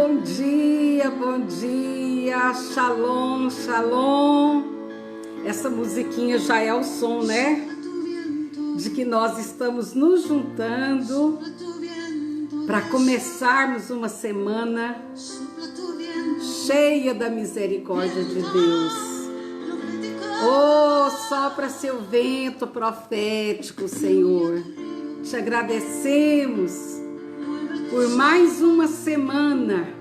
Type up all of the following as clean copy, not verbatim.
Bom dia, shalom, shalom. Essa musiquinha já é o som, né? De que nós estamos nos juntando para começarmos uma semana cheia da misericórdia de Deus. Oh, sopra seu vento profético, Senhor. Te agradecemos por mais uma semana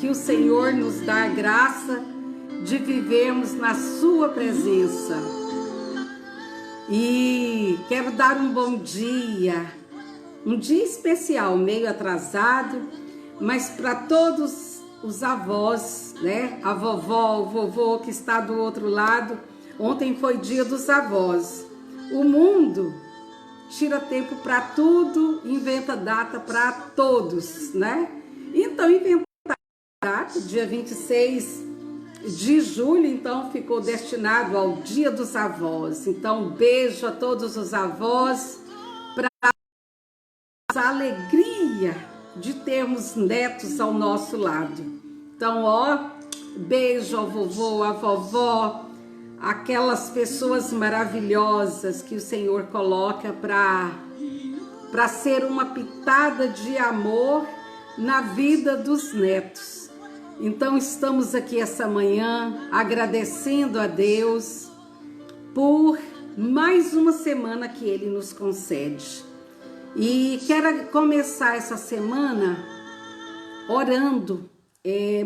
que o Senhor nos dá a graça de vivermos na sua presença. E quero dar um bom dia, um dia especial, meio atrasado, mas para todos os avós, né? A vovó, o vovô que está do outro lado. Ontem foi dia dos avós. O mundo tira tempo para tudo, inventa data para todos, né? Então, inventaram a data, dia 26 de julho, então ficou destinado ao Dia dos Avós. Então, um beijo a todos os avós, para a alegria de termos netos ao nosso lado. Então, ó, beijo ao vovô, à vovó, aquelas pessoas maravilhosas que o Senhor coloca para ser uma pitada de amor na vida dos netos. Então estamos aqui essa manhã agradecendo a Deus por mais uma semana que Ele nos concede. E quero começar essa semana orando.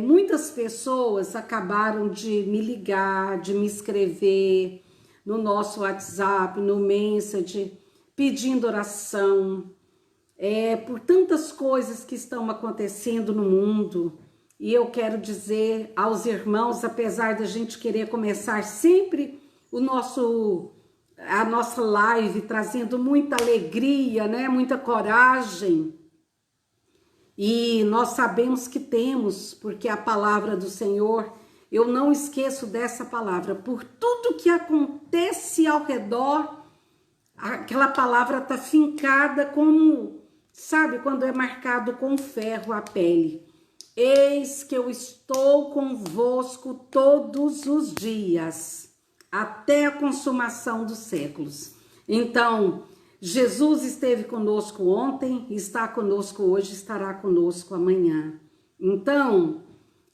Muitas pessoas acabaram de me ligar, de me escrever no nosso WhatsApp, no Messenger, pedindo oração, por tantas coisas que estão acontecendo no mundo. E eu quero dizer aos irmãos, apesar da gente querer começar sempre a nossa live trazendo muita alegria, né? Muita coragem. E nós sabemos que temos, porque a palavra do Senhor, eu não esqueço dessa palavra, por tudo que acontece ao redor, aquela palavra está fincada como, sabe, quando é marcado com ferro a pele. Eis que eu estou convosco todos os dias, até a consumação dos séculos. Então, Jesus esteve conosco ontem, está conosco hoje, estará conosco amanhã. Então,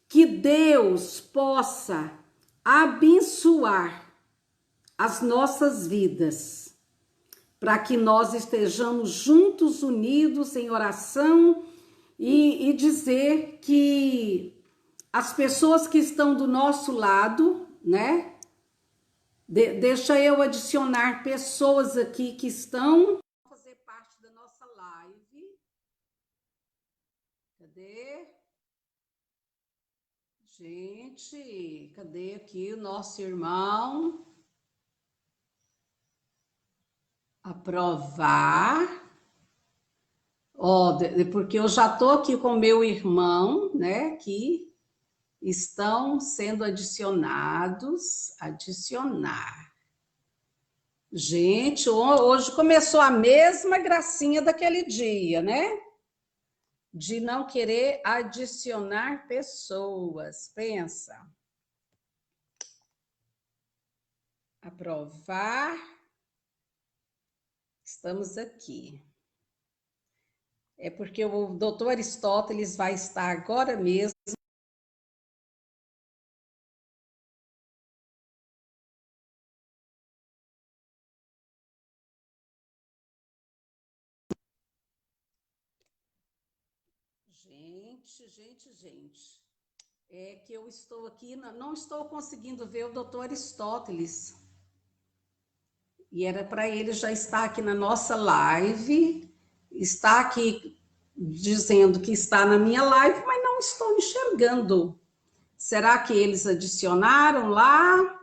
que Deus possa abençoar as nossas vidas, para que nós estejamos juntos, unidos em oração e dizer que as pessoas que estão do nosso lado, né? Deixa eu adicionar pessoas aqui que estão a fazer parte da nossa live. Cadê? Gente, cadê aqui o nosso irmão? Aprovar. Ó, porque eu já tô aqui com o meu irmão, né, que estão sendo adicionados, adicionar. Gente, hoje começou a mesma gracinha daquele dia, né? De não querer adicionar pessoas. Pensa. Aprovar. Estamos aqui. É porque o doutor Aristóteles vai estar agora mesmo. Gente. É que eu estou aqui, não estou conseguindo ver o doutor Aristóteles. E era para ele já estar aqui na nossa live, está aqui dizendo que está na minha live, mas não estou enxergando. Será que eles adicionaram lá?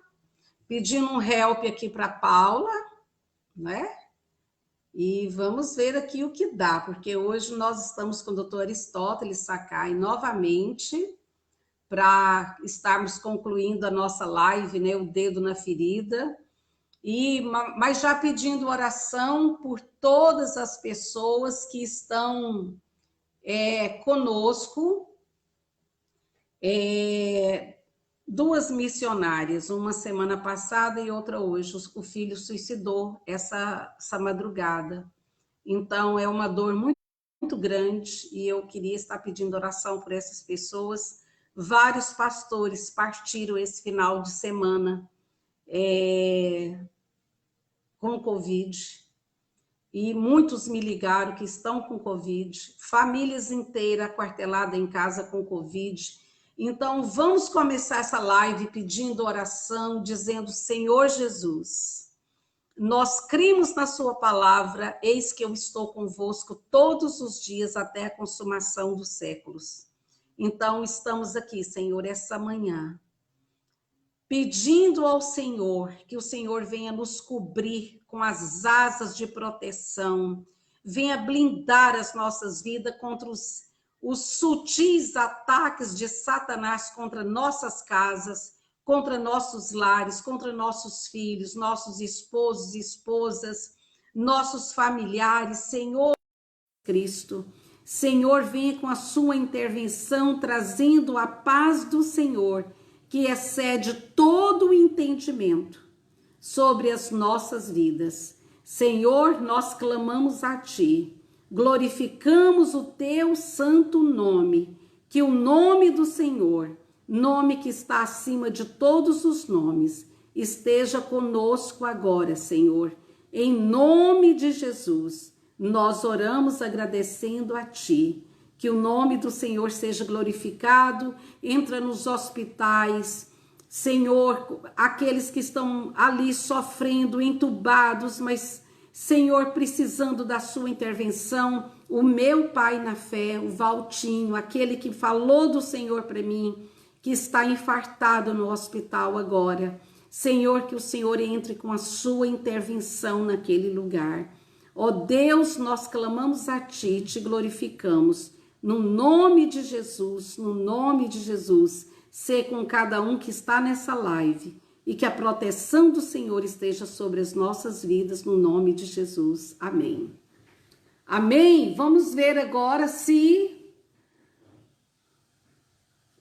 Pedindo um help aqui para Paula, né? E vamos ver aqui o que dá, porque hoje nós estamos com o doutor Aristóteles Sakai novamente, para estarmos concluindo a nossa live, né? O dedo na ferida. Mas já pedindo oração por todas as pessoas que estão conosco, Duas missionárias, uma semana passada e outra hoje. O filho suicidou essa madrugada. Então, é uma dor muito, muito grande e eu queria estar pedindo oração por essas pessoas. Vários pastores partiram esse final de semana com Covid e muitos me ligaram que estão com Covid, famílias inteiras aquarteladas em casa com Covid. Então, vamos começar essa live pedindo oração, dizendo: Senhor Jesus, nós cremos na sua palavra, eis que eu estou convosco todos os dias até a consumação dos séculos. Então, estamos aqui, Senhor, essa manhã, pedindo ao Senhor que o Senhor venha nos cobrir com as asas de proteção, venha blindar as nossas vidas contra os sutis ataques de Satanás contra nossas casas, contra nossos lares, contra nossos filhos, nossos esposos e esposas, nossos familiares, Senhor Cristo. Senhor, venha com a sua intervenção, trazendo a paz do Senhor, que excede todo o entendimento sobre as nossas vidas. Senhor, nós clamamos a Ti, glorificamos o Teu santo nome, que o nome do Senhor, nome que está acima de todos os nomes, esteja conosco agora, Senhor. Em nome de Jesus, nós oramos agradecendo a Ti. Que o nome do Senhor seja glorificado. Entra nos hospitais, Senhor, aqueles que estão ali sofrendo, entubados, mas, Senhor, precisando da sua intervenção. O meu pai na fé, o Valtinho, aquele que falou do Senhor para mim, que está infartado no hospital agora. Senhor, que o Senhor entre com a sua intervenção naquele lugar. Ó Deus, nós clamamos a Ti, Te glorificamos. No nome de Jesus, no nome de Jesus, ser com cada um que está nessa live e que a proteção do Senhor esteja sobre as nossas vidas, no nome de Jesus. Amém. Amém. Vamos ver agora se...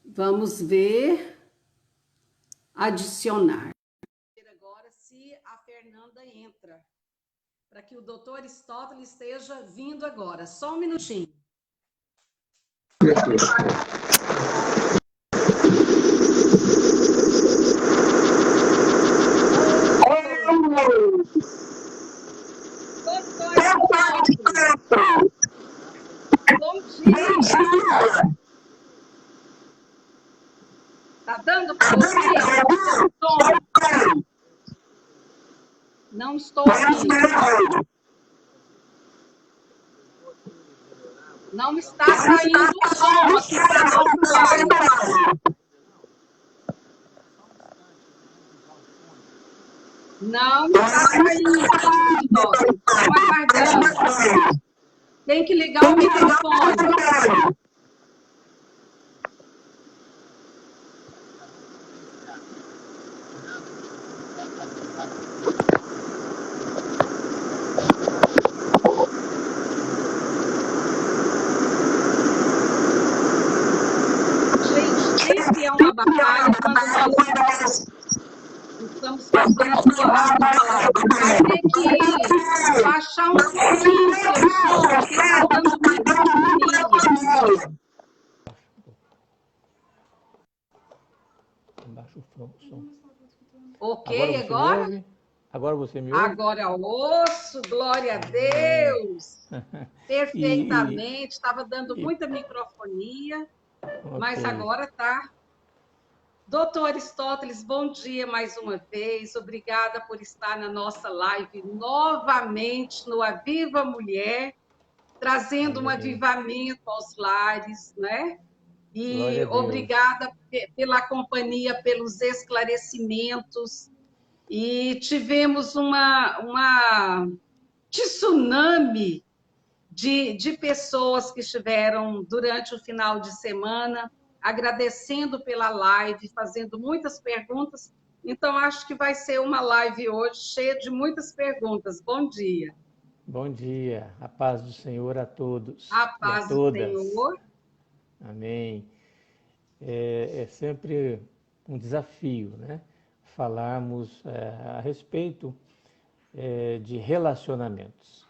Vamos ver... Adicionar. Vamos ver agora se a Fernanda entra, para que o doutor Aristóteles esteja vindo agora. Só um minutinho. Bom dia. Tá dando para ouvir? Não estou ouvindo. Não está saindo o som aqui para nosso lado. Não está saindo, estamos aguardando. Tem que ligar o microfone. Sempre é uma batalha quando nós estamos fazendo a palavra. Vai ter que baixar um pouquinho o seu som, porque está dando muito. Baixa o som. Ok, agora? Agora você me ouve? Agora ouço, glória a Deus. Perfeitamente, estava dando muita microfonia. Okay. Mas agora tá. Doutor Aristóteles, bom dia mais uma vez. Obrigada por estar na nossa live novamente no Aviva Mulher, trazendo um avivamento aos lares, né? E obrigada pela companhia, pelos esclarecimentos. E tivemos uma tsunami de pessoas que estiveram durante o final de semana, agradecendo pela live, fazendo muitas perguntas. Então, acho que vai ser uma live hoje cheia de muitas perguntas. Bom dia. Bom dia. A paz do Senhor a todos. A paz do Senhor. Amém. é sempre um desafio, né? Falarmos a respeito de relacionamentos.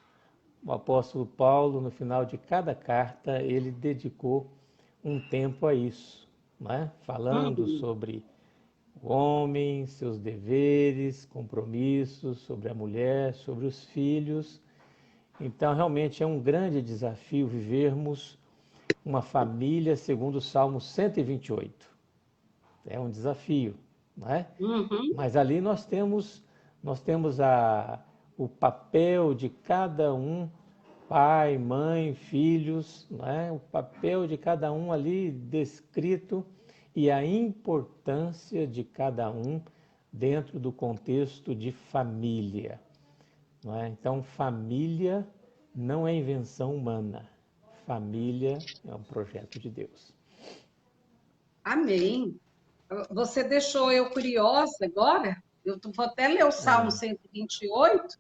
O apóstolo Paulo, no final de cada carta, ele dedicou um tempo a isso, né? Falando Uhum. sobre o homem, seus deveres, compromissos, sobre a mulher, sobre os filhos. Então, realmente é um grande desafio vivermos uma família segundo o Salmo 128. É um desafio, não é? Uhum. Mas ali nós temos o papel de cada um, pai, mãe, filhos, não é? O papel de cada um ali descrito e a importância de cada um dentro do contexto de família, não é? Então, família não é invenção humana. Família é um projeto de Deus. Amém. Você deixou eu curiosa agora. Vou até ler o Salmo Ah, 128,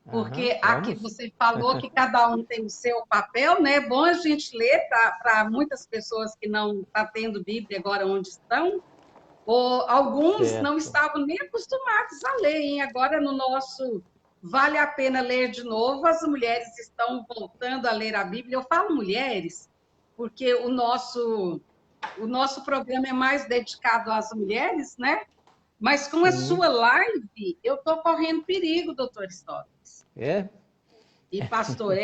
aham, porque aqui vamos? você falou que cada um tem o seu papel, né? É bom a gente ler para muitas pessoas que não estão tendo Bíblia agora onde estão, ou alguns não Certo. estavam nem acostumados a ler, hein? Agora no nosso Vale a Pena Ler de Novo, as mulheres estão voltando a ler a Bíblia. Eu falo mulheres, porque o nosso programa é mais dedicado às mulheres, né? Mas com a Sim. sua live, eu estou correndo perigo, doutor Stóteres. É? E pastor,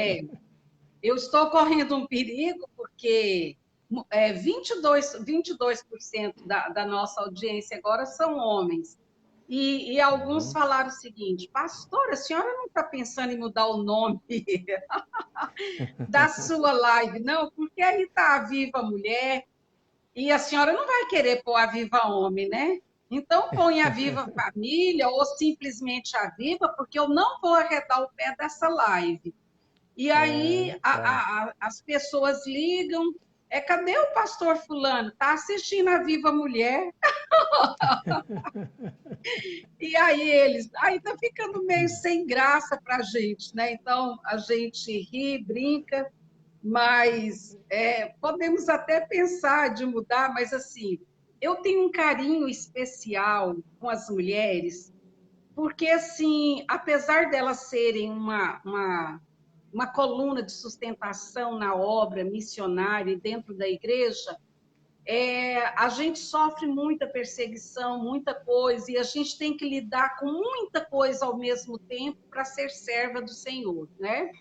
eu estou correndo um perigo porque 22% da nossa audiência agora são homens. E alguns Uhum. falaram o seguinte: pastor, a senhora não está pensando em mudar o nome da sua live, não? Porque aí está a Viva Mulher, e a senhora não vai querer pôr a Viva Homem, né? Então põe a Viva Família ou simplesmente a Viva, porque eu não vou arredar o pé dessa live. E aí Tá. as pessoas ligam, cadê o pastor fulano? Está assistindo a Viva Mulher? E aí tá ficando meio sem graça para a gente, né? Então a gente ri, brinca, mas podemos até pensar de mudar, mas assim, eu tenho um carinho especial com as mulheres, porque assim, apesar delas serem uma coluna de sustentação na obra missionária e dentro da igreja, a gente sofre muita perseguição, muita coisa, e a gente tem que lidar com muita coisa ao mesmo tempo para ser serva do Senhor, né?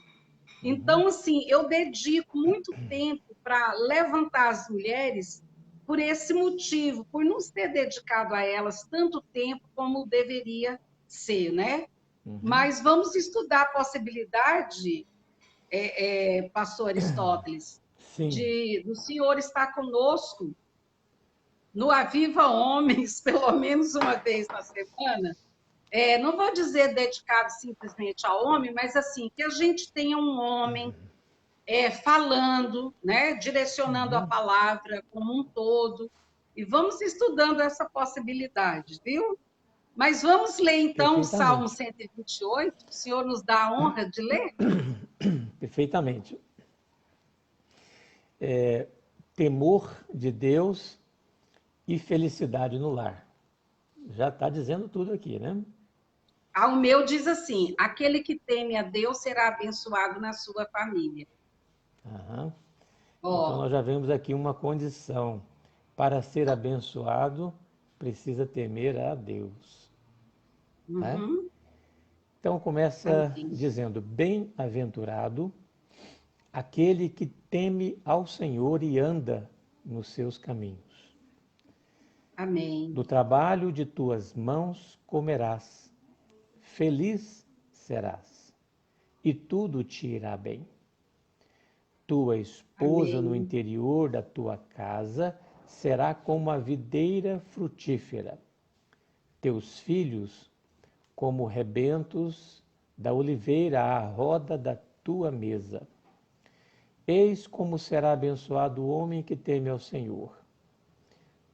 Uhum. Então, assim, eu dedico muito tempo para levantar as mulheres por esse motivo, por não ser dedicado a elas tanto tempo como deveria ser, né? Uhum. Mas vamos estudar a possibilidade, pastor Aristóteles, Sim. do senhor estar conosco no Aviva Homens, pelo menos uma vez na semana. Não vou dizer dedicado simplesmente ao homem, mas assim, que a gente tenha um homem falando, né, direcionando a Uhum. palavra como um todo, e vamos estudando essa possibilidade, viu? Mas vamos ler então o Salmo Perfeitamente. 128, o senhor nos dá a honra de ler? Perfeitamente. Temor de Deus e felicidade no lar. Já está dizendo tudo aqui, né? O meu diz assim: aquele que teme a Deus será abençoado na sua família. Aham. Então Ó, nós já vemos aqui uma condição. Para ser abençoado, precisa temer a Deus, né? uhum, Então começa amém, dizendo: bem-aventurado aquele que teme ao Senhor e anda nos seus caminhos. amém, Do trabalho de tuas mãos comerás, feliz serás, e tudo te irá bem. Tua esposa no amém, interior da tua casa será como a videira frutífera, teus filhos como rebentos da oliveira à roda da tua mesa. Eis como será abençoado o homem que teme ao Senhor.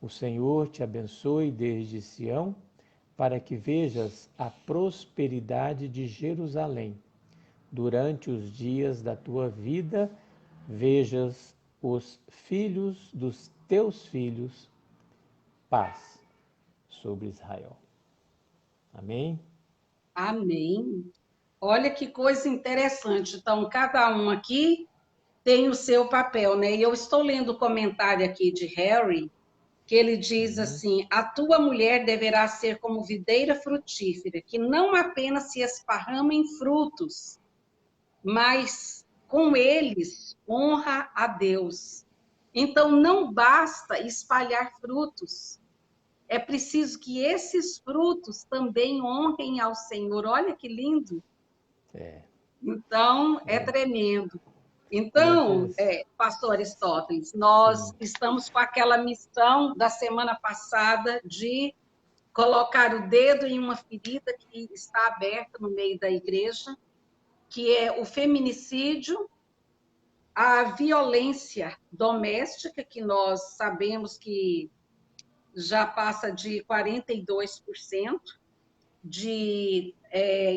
O Senhor te abençoe desde Sião, para que vejas a prosperidade de Jerusalém. Durante os dias da tua vida, vejas os filhos dos teus filhos paz sobre Israel. Amém? Amém. Olha que coisa interessante. Então, cada um aqui tem o seu papel, né? E eu estou lendo o comentário aqui de Harry, que ele diz assim: a tua mulher deverá ser como videira frutífera, que não apenas se esparrama em frutos, mas com eles honra a Deus. Então, não basta espalhar frutos, é preciso que esses frutos também honrem ao Senhor. Olha que lindo! É, Então, é é, tremendo. e é Então, interessante. pastor Aristóteles, nós Sim. estamos com aquela missão da semana passada de colocar o dedo em uma ferida que está aberta no meio da igreja, que é o feminicídio, a violência doméstica, que nós sabemos que já passa de 42%, de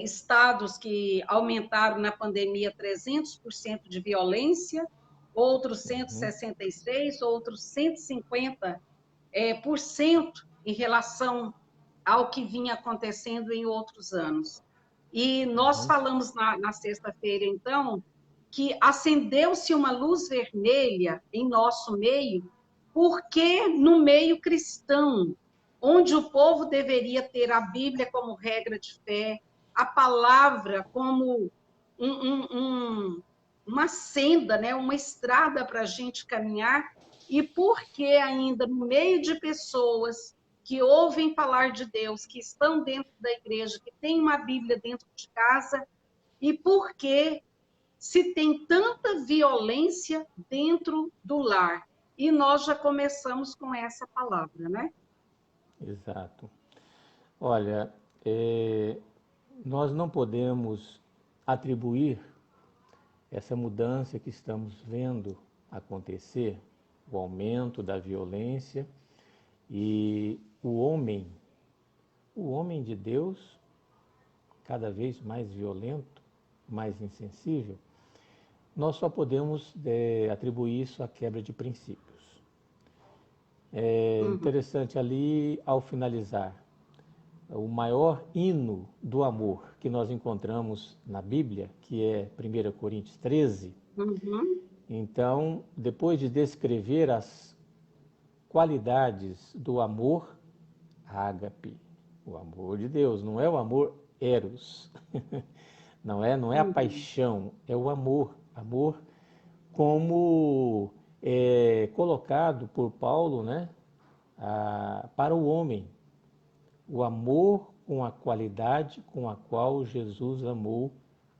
estados que aumentaram na pandemia 300% de violência, outros Uhum. 166%, outros 150% por cento em relação ao que vinha acontecendo em outros anos. E nós Uhum. falamos na sexta-feira, então, que acendeu-se uma luz vermelha em nosso meio, porque no meio cristão, onde o povo deveria ter a Bíblia como regra de fé, a palavra como uma senda, né? Uma estrada para a gente caminhar, e porque ainda no meio de pessoas que ouvem falar de Deus, que estão dentro da igreja, que têm uma Bíblia dentro de casa, e porque se tem tanta violência dentro do lar. E nós já começamos com essa palavra, né? Exato. Olha, nós não podemos atribuir essa mudança que estamos vendo acontecer, o aumento da violência e o homem de Deus, cada vez mais violento, mais insensível, nós só podemos atribuir isso à quebra de princípios. É Uhum. interessante ali, ao finalizar, o maior hino do amor que nós encontramos na Bíblia, que é 1 Coríntios 13. Uhum. Então, depois de descrever as qualidades do amor ágape, o amor de Deus, não é o amor eros, não é a Uhum. paixão, é o amor como colocado por Paulo, né, para o homem, o amor com a qualidade com a qual Jesus amou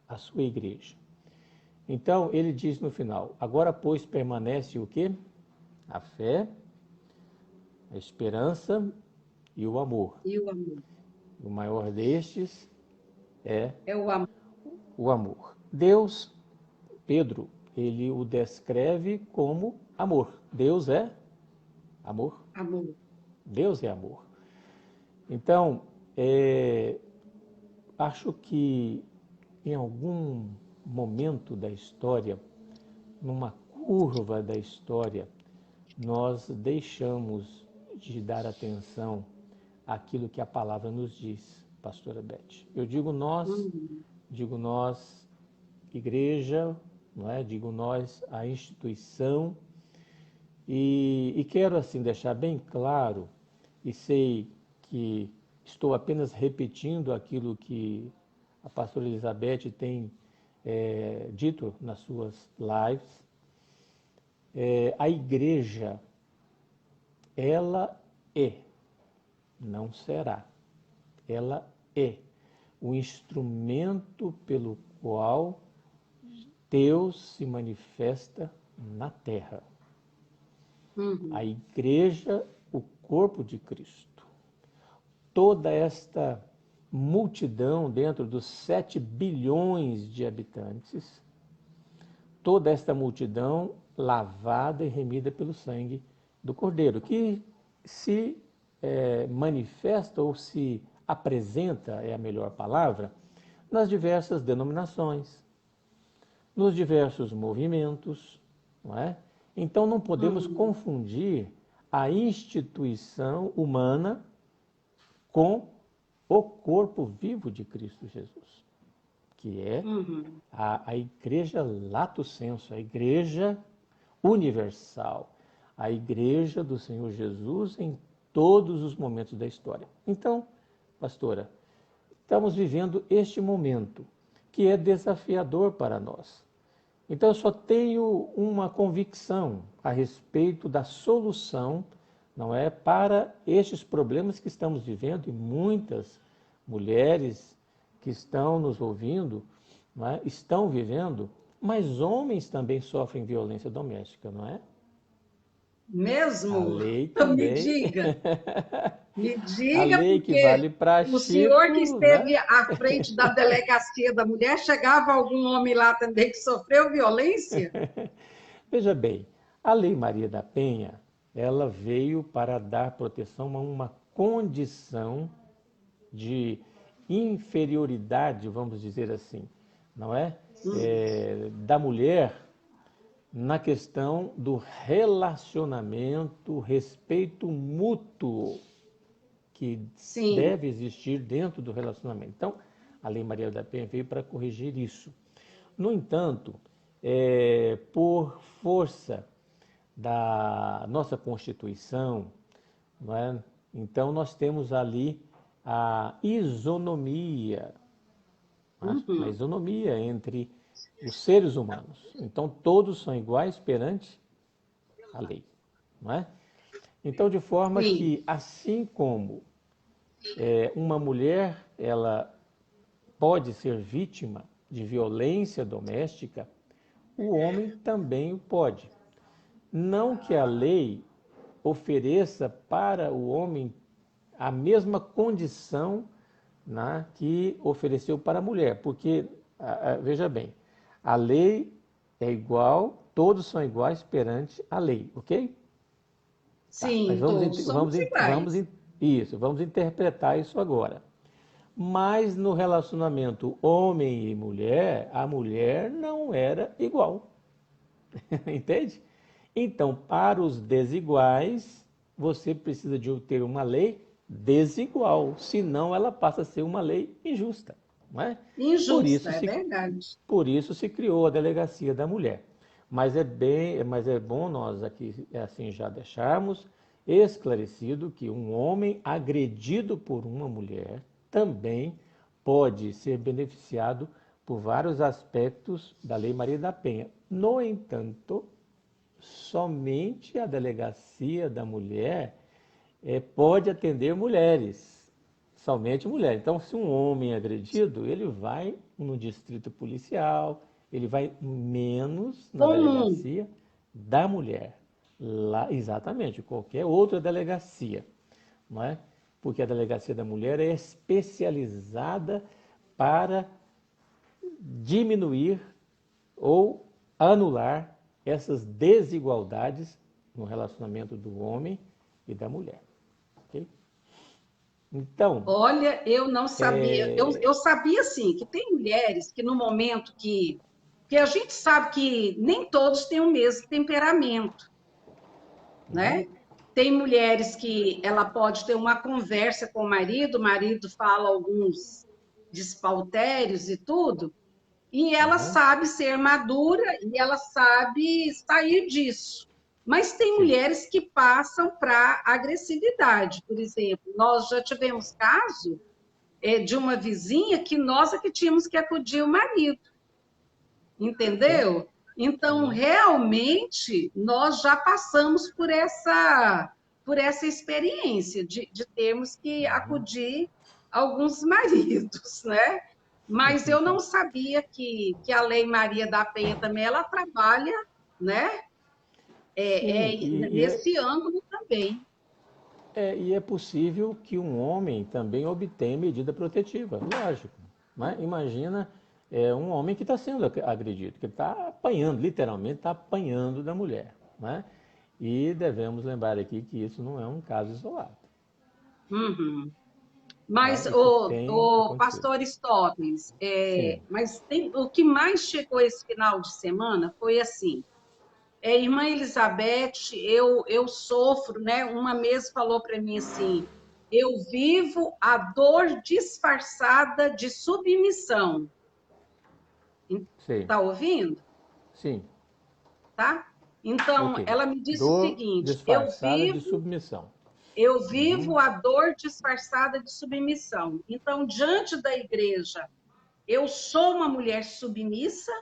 a sua igreja. Então, ele diz no final: agora, pois, permanece o quê? A fé, a esperança e o amor. E o amor? O maior destes é É o amor. o amor. Deus, Pedro, ele o descreve como amor. Deus é amor. Amor. Deus é amor. Então, acho que em algum momento da história, numa curva da história, nós deixamos de dar atenção àquilo que a palavra nos diz, pastora Beth. Eu Uhum. digo nós, igreja, não é? Digo nós, a instituição, e quero assim deixar bem claro, e sei que estou apenas repetindo aquilo que a pastora Elizabeth tem dito nas suas lives. A igreja, ela é, não será, ela é o instrumento pelo qual Deus se manifesta na terra. A Uhum. igreja, o corpo de Cristo. Toda esta multidão dentro dos 7 bilhões de habitantes, toda esta multidão lavada e remida pelo sangue do Cordeiro, que se manifesta ou se apresenta, é a melhor palavra, nas diversas denominações, nos diversos movimentos, não é? Então não podemos Uhum. confundir a instituição humana com o corpo vivo de Cristo Jesus, que é a igreja lato sensu, a igreja universal, a igreja do Senhor Jesus em todos os momentos da história. Então, pastora, estamos vivendo este momento que é desafiador para nós. Então, eu só tenho uma convicção a respeito da solução, não é, para estes problemas que estamos vivendo, e muitas mulheres que estão nos ouvindo, não é, estão vivendo, mas homens também sofrem violência doméstica, não é? A Mesmo? lei Me também, diga. Me a diga, lei que porque vale para o senhor que Chico, esteve né? à frente da delegacia da mulher, chegava algum homem lá também que sofreu violência? Veja bem, a Lei Maria da Penha, ela veio para dar proteção a uma condição de inferioridade, vamos dizer assim, não é? Da mulher na questão do relacionamento, respeito mútuo que Sim. deve existir dentro do relacionamento. Então, a Lei Maria da Penha veio para corrigir isso. No entanto, por força da nossa Constituição, não é? Então nós temos ali a isonomia, a isonomia entre os seres humanos. Então todos são iguais perante a lei, não é? Então de forma Sim. que assim como uma mulher ela pode ser vítima de violência doméstica, o homem também o pode. Não que a lei ofereça para o homem a mesma condição, né, que ofereceu para a mulher, porque, veja bem, a lei é igual, todos são iguais perante a lei, ok? Tá, mas Sim, todos somos iguais. vamos interpretar isso agora. Mas no relacionamento homem e mulher, a mulher não era igual. Entende? Então, para os desiguais, você precisa de ter uma lei desigual, senão ela passa a ser uma lei injusta. Não é? Por Injusta, isso é se, verdade. por isso se criou a delegacia da mulher. Mas é bom nós aqui assim já deixarmos esclarecido que um homem agredido por uma mulher também pode ser beneficiado por vários aspectos da Lei Maria da Penha. No entanto, somente a delegacia da mulher pode atender mulheres, somente mulheres. Então, se um homem é agredido, ele vai no distrito policial, ele vai menos na Comum. delegacia da mulher. Lá, exatamente, qualquer outra delegacia, não é? Porque a delegacia da mulher é especializada para diminuir ou anular essas desigualdades no relacionamento do homem e da mulher. Okay? Então, Olha, eu não sabia. Eu sabia, sim, que tem mulheres que no momento que a gente sabe que nem todos têm o mesmo temperamento, né? Tem mulheres que ela pode ter uma conversa com o marido fala alguns despautérios e tudo, e ela uhum, sabe ser madura e ela sabe sair disso. Mas tem sim. mulheres que passam para agressividade, por exemplo. Nós já tivemos caso de uma vizinha que nós é que tínhamos que acudir o marido, Okay? entendeu? Então, Sim. realmente, nós já passamos por essa experiência de termos que Uhum. acudir alguns maridos, né? Mas eu não sabia que a Lei Maria da Penha também ela trabalha, né? Sim, Nesse ângulo também. e é possível que um homem também obtenha medida protetiva, lógico. Né? Imagina um homem que está sendo agredido, que está apanhando, literalmente está apanhando da mulher. Né? E devemos lembrar aqui que isso não é um caso isolado. Uhum. Mas, Né? Isso tem o acontecido. pastor Stoppins, Sim. mas o que mais chegou esse final de semana foi assim, Irmã Elizabeth, eu sofro, né? Uma vez falou para mim assim: eu vivo a dor disfarçada de submissão. Sei. Está ouvindo? Sim. Tá? Então, Ok. ela me disse o Dor seguinte: disfarçada de submissão. eu Uhum. vivo a dor disfarçada de submissão. Então, diante da igreja, eu sou uma mulher submissa,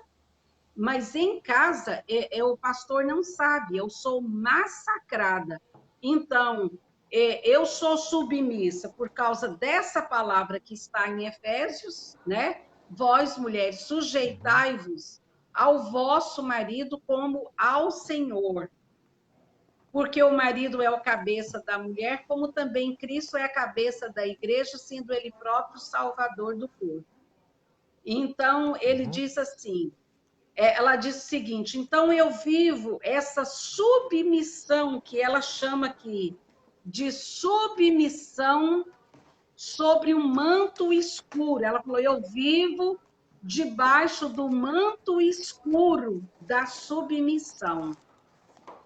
mas em casa o pastor não sabe, eu sou massacrada. Então, eu sou submissa por causa dessa palavra que está em Efésios, né? Vós, mulheres, Uhum. sujeitai-vos ao vosso marido como ao Senhor, porque o marido é o cabeça da mulher, como também Cristo é a cabeça da igreja, sendo ele próprio salvador do corpo. Então, ele Uhum. diz assim, ela diz o seguinte: então eu vivo essa submissão que ela chama aqui de submissão sobre um manto escuro. Ela falou: eu vivo debaixo do manto escuro da submissão.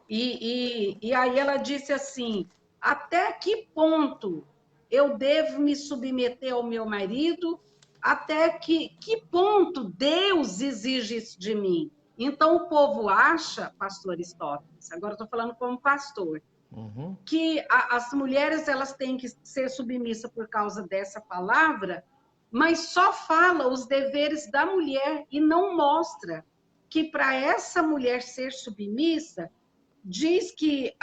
E aí ela disse assim: até que ponto eu devo me submeter ao meu marido? Até que ponto Deus exige isso de mim? Então o povo acha, pastor Aristóteles, agora estou falando como pastor, Uhum. que as mulheres elas têm que ser submissas por causa dessa palavra, mas só fala os deveres da mulher e não mostra que para essa mulher ser submissa diz que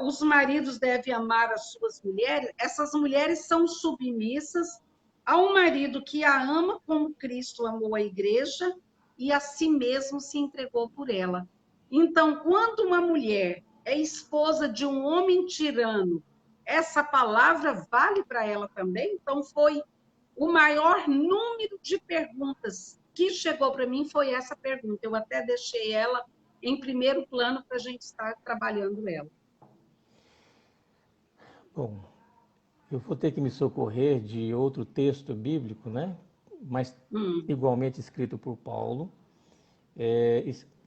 os maridos devem amar as suas mulheres, essas mulheres são submissas ao marido que a ama como Cristo amou a igreja e a si mesmo se entregou por ela. Então, quando uma mulher é esposa de um homem tirano, essa palavra vale para ela também? Então, foi o maior número de perguntas que chegou para mim foi essa pergunta. Eu até deixei ela em primeiro plano para a gente estar trabalhando ela. Bom, eu vou ter que me socorrer de outro texto bíblico, né? Mas igualmente escrito por Paulo,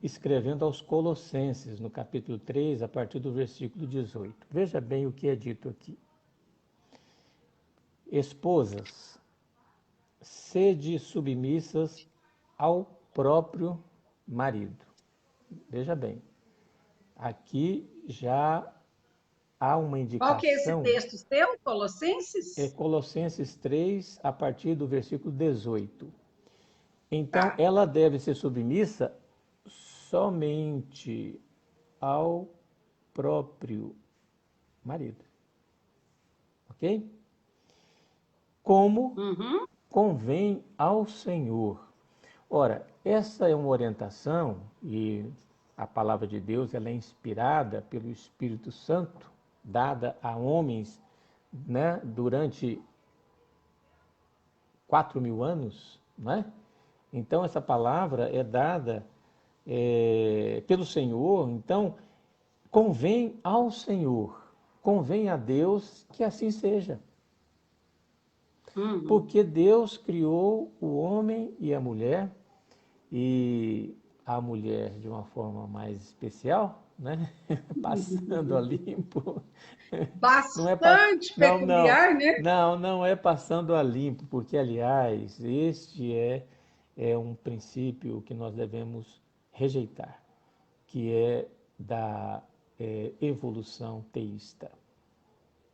escrevendo aos Colossenses, no capítulo 3, a partir do versículo 18. Veja bem o que é dito aqui. Esposas, sede submissas ao próprio marido. Veja bem, aqui já há uma Qual que é esse indicação, texto seu, Colossenses? Colossenses 3, a partir do versículo 18. Então, Tá. ela deve ser submissa somente ao próprio marido. Ok? Como Uhum. convém ao Senhor. Ora, essa é uma orientação e a palavra de Deus ela é inspirada pelo Espírito Santo, dada a homens, né, durante 4.000 anos, né? Então essa palavra é dada pelo Senhor. Então convém ao Senhor, convém a Deus que assim seja. Uhum. Porque Deus criou o homem e a mulher, e a mulher de uma forma mais especial, né? Passando a limpo. Não é pa... Bastante não, não, peculiar, né? não é passando a limpo, porque aliás, este é um princípio que nós devemos rejeitar, que é da evolução teísta.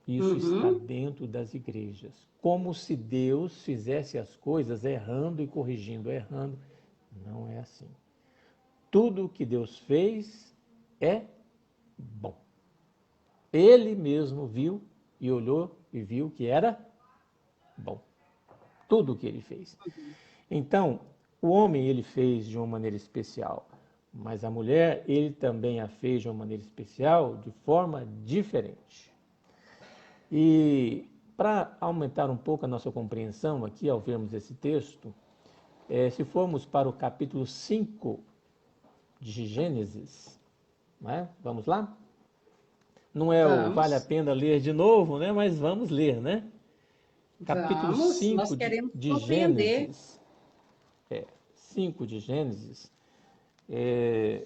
Isso está Uhum. dentro das igrejas. Como se Deus fizesse as coisas errando e corrigindo, errando. Não é assim. Tudo o que Deus fez é bom. Ele mesmo viu e olhou e viu que era bom. Tudo o que ele fez. Então, o homem ele fez de uma maneira especial, mas a mulher ele também a fez de uma maneira especial, de forma diferente. E para aumentar um pouco a nossa compreensão aqui ao vermos esse texto, se formos para o capítulo 5 de Gênesis, né? Vamos lá? Não é o vale a Vamos, pena ler de novo, né? Mas vamos ler, né? Capítulo vamos. Nós 5 queremos de compreender. Gênesis. 5 de Gênesis. É,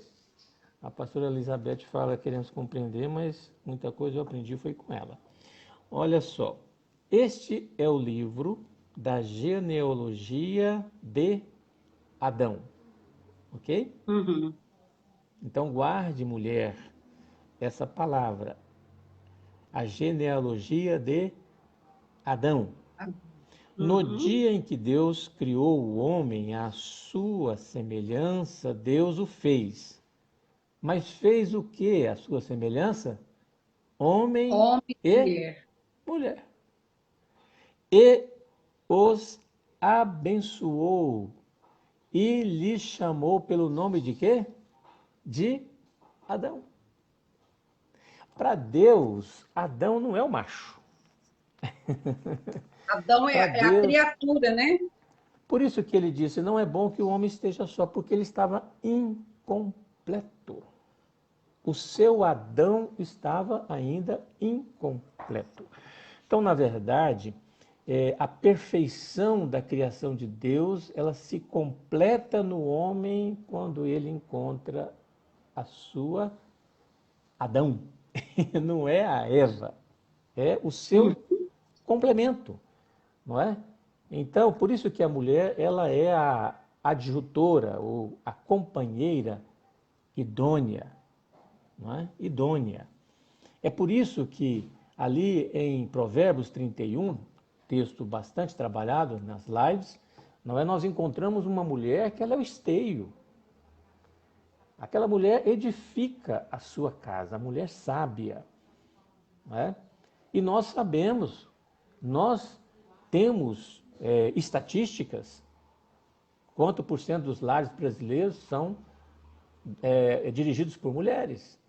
A pastora Elizabeth fala, queremos compreender, mas muita coisa eu aprendi foi com ela. Olha só, este é o livro da genealogia de Adão, ok? Uhum. Então guarde, mulher, essa palavra, a genealogia de Adão. No Uhum. dia em que Deus criou o homem à sua semelhança, Deus o fez. Mas fez o que à sua semelhança? Homem Homem e e mulher. mulher. E os abençoou e lhes chamou pelo nome de quê? De Adão. Para Deus, Adão não é o macho. Adão Para é a Deus, criatura, né? por isso que ele disse, não é bom que o homem esteja só, porque ele estava incompleto. O seu Adão estava ainda incompleto. Então, na verdade, a perfeição da criação de Deus, ela se completa no homem quando ele encontra a sua Adão. Não é a Eva, é o Hum. seu complemento, não é? Então, por isso que a mulher, ela é a adjutora ou a companheira idônea, não é? Idônea. É por isso que ali em Provérbios 31, texto bastante trabalhado nas lives, não é? Nós encontramos uma mulher que ela é o esteio. Aquela mulher edifica a sua casa, a mulher sábia, não é? E nós sabemos, nós temos estatísticas, quanto por cento dos lares brasileiros são dirigidos por mulheres.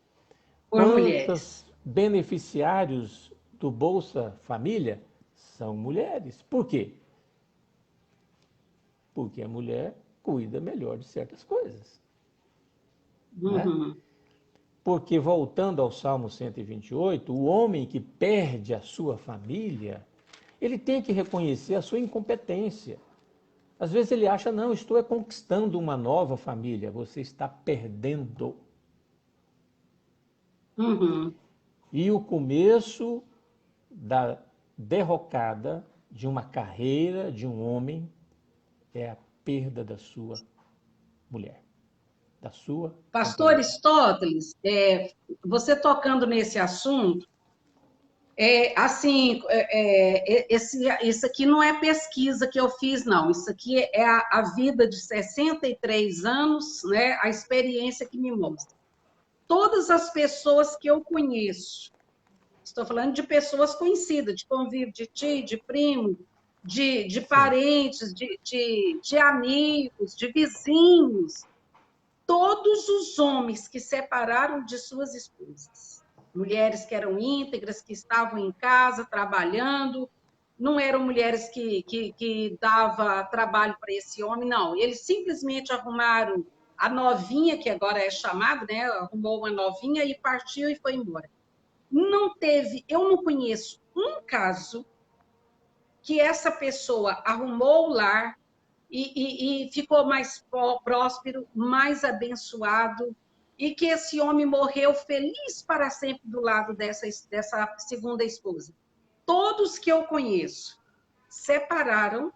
Por mulheres. Quantos beneficiários do Bolsa Família são mulheres? Por quê? Porque a mulher cuida melhor de certas coisas, né? Uhum. Porque, voltando ao Salmo 128, o homem que perde a sua família, ele tem que reconhecer a sua incompetência. Às vezes ele acha, não, estou conquistando uma nova família. Você está perdendo. Uhum. E o começo da derrocada de uma carreira de um homem é a perda da sua mulher, da sua Pastor companheira. Aristóteles, você tocando nesse assunto, isso aqui não é pesquisa que eu fiz, não. Isso aqui é a vida de 63 anos, né? A experiência que me mostra. Todas as pessoas que eu conheço, estou falando de pessoas conhecidas, de convívio de tio, de primo, de Sim, parentes, de amigos, de vizinhos, todos os homens que separaram de suas esposas, mulheres que eram íntegras, que estavam em casa trabalhando, não eram mulheres que dava trabalho para esse homem, não. Eles simplesmente arrumaram a novinha, que agora é chamada, né? Arrumou uma novinha e partiu e foi embora. Não teve, eu não conheço um caso que essa pessoa arrumou o lar e ficou mais próspero, mais abençoado, e que esse homem morreu feliz para sempre do lado dessa segunda esposa. Todos que eu conheço separaram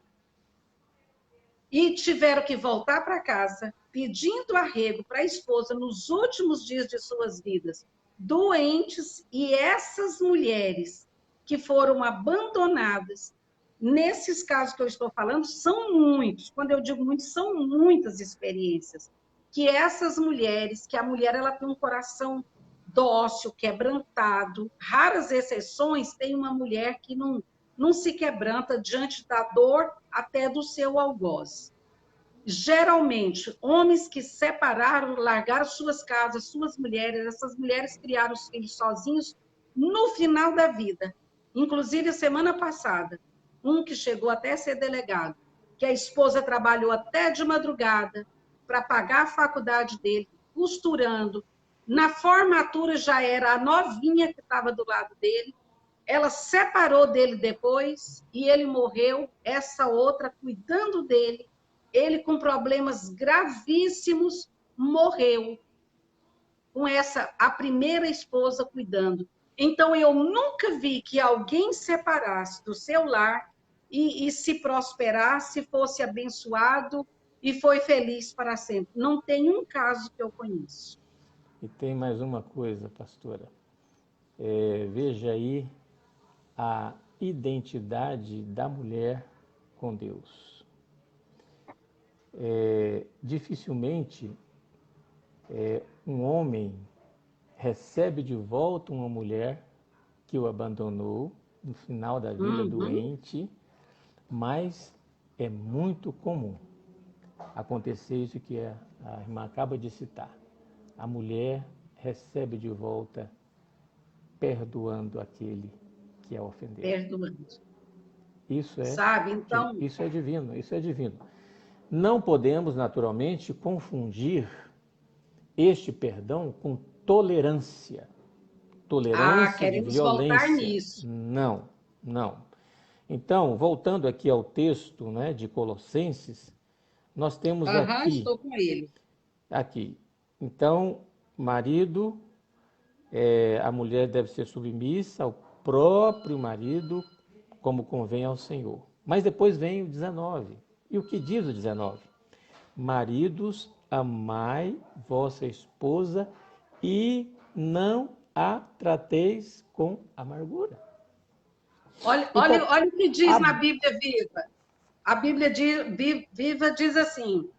e tiveram que voltar para casa pedindo arrego para a esposa nos últimos dias de suas vidas, doentes, e essas mulheres que foram abandonadas, nesses casos que eu estou falando, são muitos. Quando eu digo muitos, são muitas experiências. Que essas mulheres, que a mulher ela tem um coração dócil, quebrantado, raras exceções, tem uma mulher que não se quebranta diante da dor até do seu algoz. Geralmente, homens que separaram, largaram suas casas, suas mulheres, essas mulheres criaram os filhos sozinhos no final da vida. Inclusive, semana passada, um que chegou até a ser delegado, que a esposa trabalhou até de madrugada para pagar a faculdade dele, costurando. Na formatura já era a novinha que estava do lado dele, ela separou dele depois e ele morreu, essa outra cuidando dele, ele com problemas gravíssimos morreu. com a primeira esposa cuidando. Então, eu nunca vi que alguém separasse do seu lar e se prosperasse, fosse abençoado e foi feliz para sempre. Não tem um caso que eu conheço. E tem mais uma coisa, pastora. Veja aí a identidade da mulher com Deus. Dificilmente um homem recebe de volta uma mulher que o abandonou no final da vida doente, mas é muito comum acontecer isso que a irmã acaba de citar. A mulher recebe de volta perdoando aquele que a ofendeu. Perdoando. Isso é, Sabe? Então, isso é divino, isso é divino. Não podemos, naturalmente, confundir este perdão com tolerância. Tolerância de queremos voltar violência. nisso. Não, não. Então, voltando aqui ao texto, né, de Colossenses, nós temos Estou com ele. aqui. Então, marido, a mulher deve ser submissa ao próprio marido, como convém ao Senhor. Mas depois vem o 19. E o que diz o 19? Maridos, amai vossa esposa e não a trateis com amargura. Olha o que diz na Bíblia Viva. A Bíblia Viva diz assim: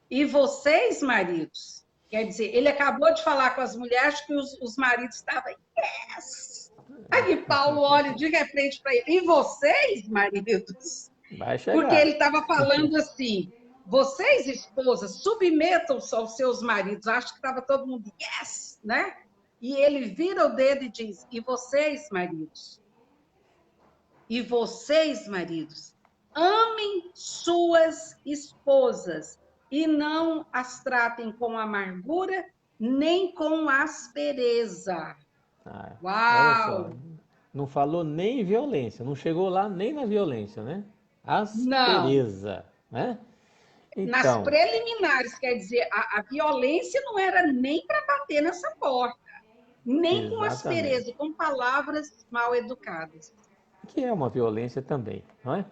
e vocês, maridos, quer dizer, ele acabou de falar com as mulheres que os maridos estavam, yes! Aí Paulo olha de repente para ele, e vocês, maridos? Vai chegar. Porque ele estava falando assim, vocês, esposas, submetam-se aos seus maridos. Acho que estava todo mundo, yes, né? E ele vira o dedo e diz, e vocês, maridos? E vocês, maridos, amem suas esposas e não as tratem com amargura nem com aspereza. Olha só, não falou nem violência, não chegou lá nem na violência, né? Aspereza, né? Então, nas preliminares, quer dizer, a violência não era nem para bater nessa porta, nem com aspereza, com palavras mal educadas. Que é uma violência também, não é?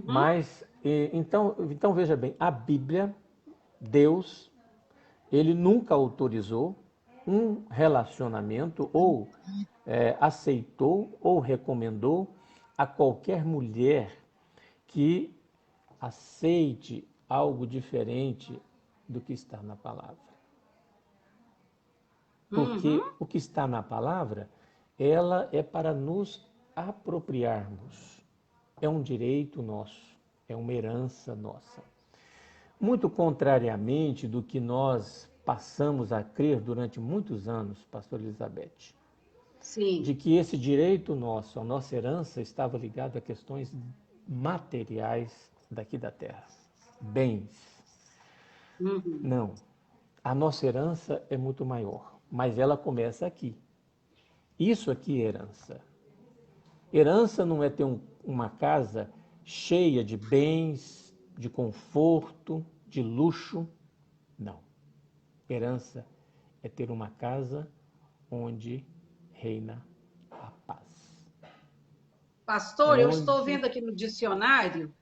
Mas, então veja bem, a Bíblia, Deus, ele nunca autorizou um relacionamento ou aceitou ou recomendou a qualquer mulher que aceite algo diferente do que está na palavra. Porque o que está na palavra, ela é para nos apropriarmos. É um direito nosso, é uma herança nossa. Muito contrariamente do que nós passamos a crer durante muitos anos, pastor Elizabeth. Sim. De que esse direito nosso, a nossa herança, estava ligado a questões materiais daqui da terra. Bens. Não. A nossa herança é muito maior, mas ela começa aqui. Isso aqui é herança. Herança não é ter uma casa cheia de bens, de conforto, de luxo. Não. Herança é ter uma casa onde reina a paz. Pastor, eu estou vendo aqui no dicionário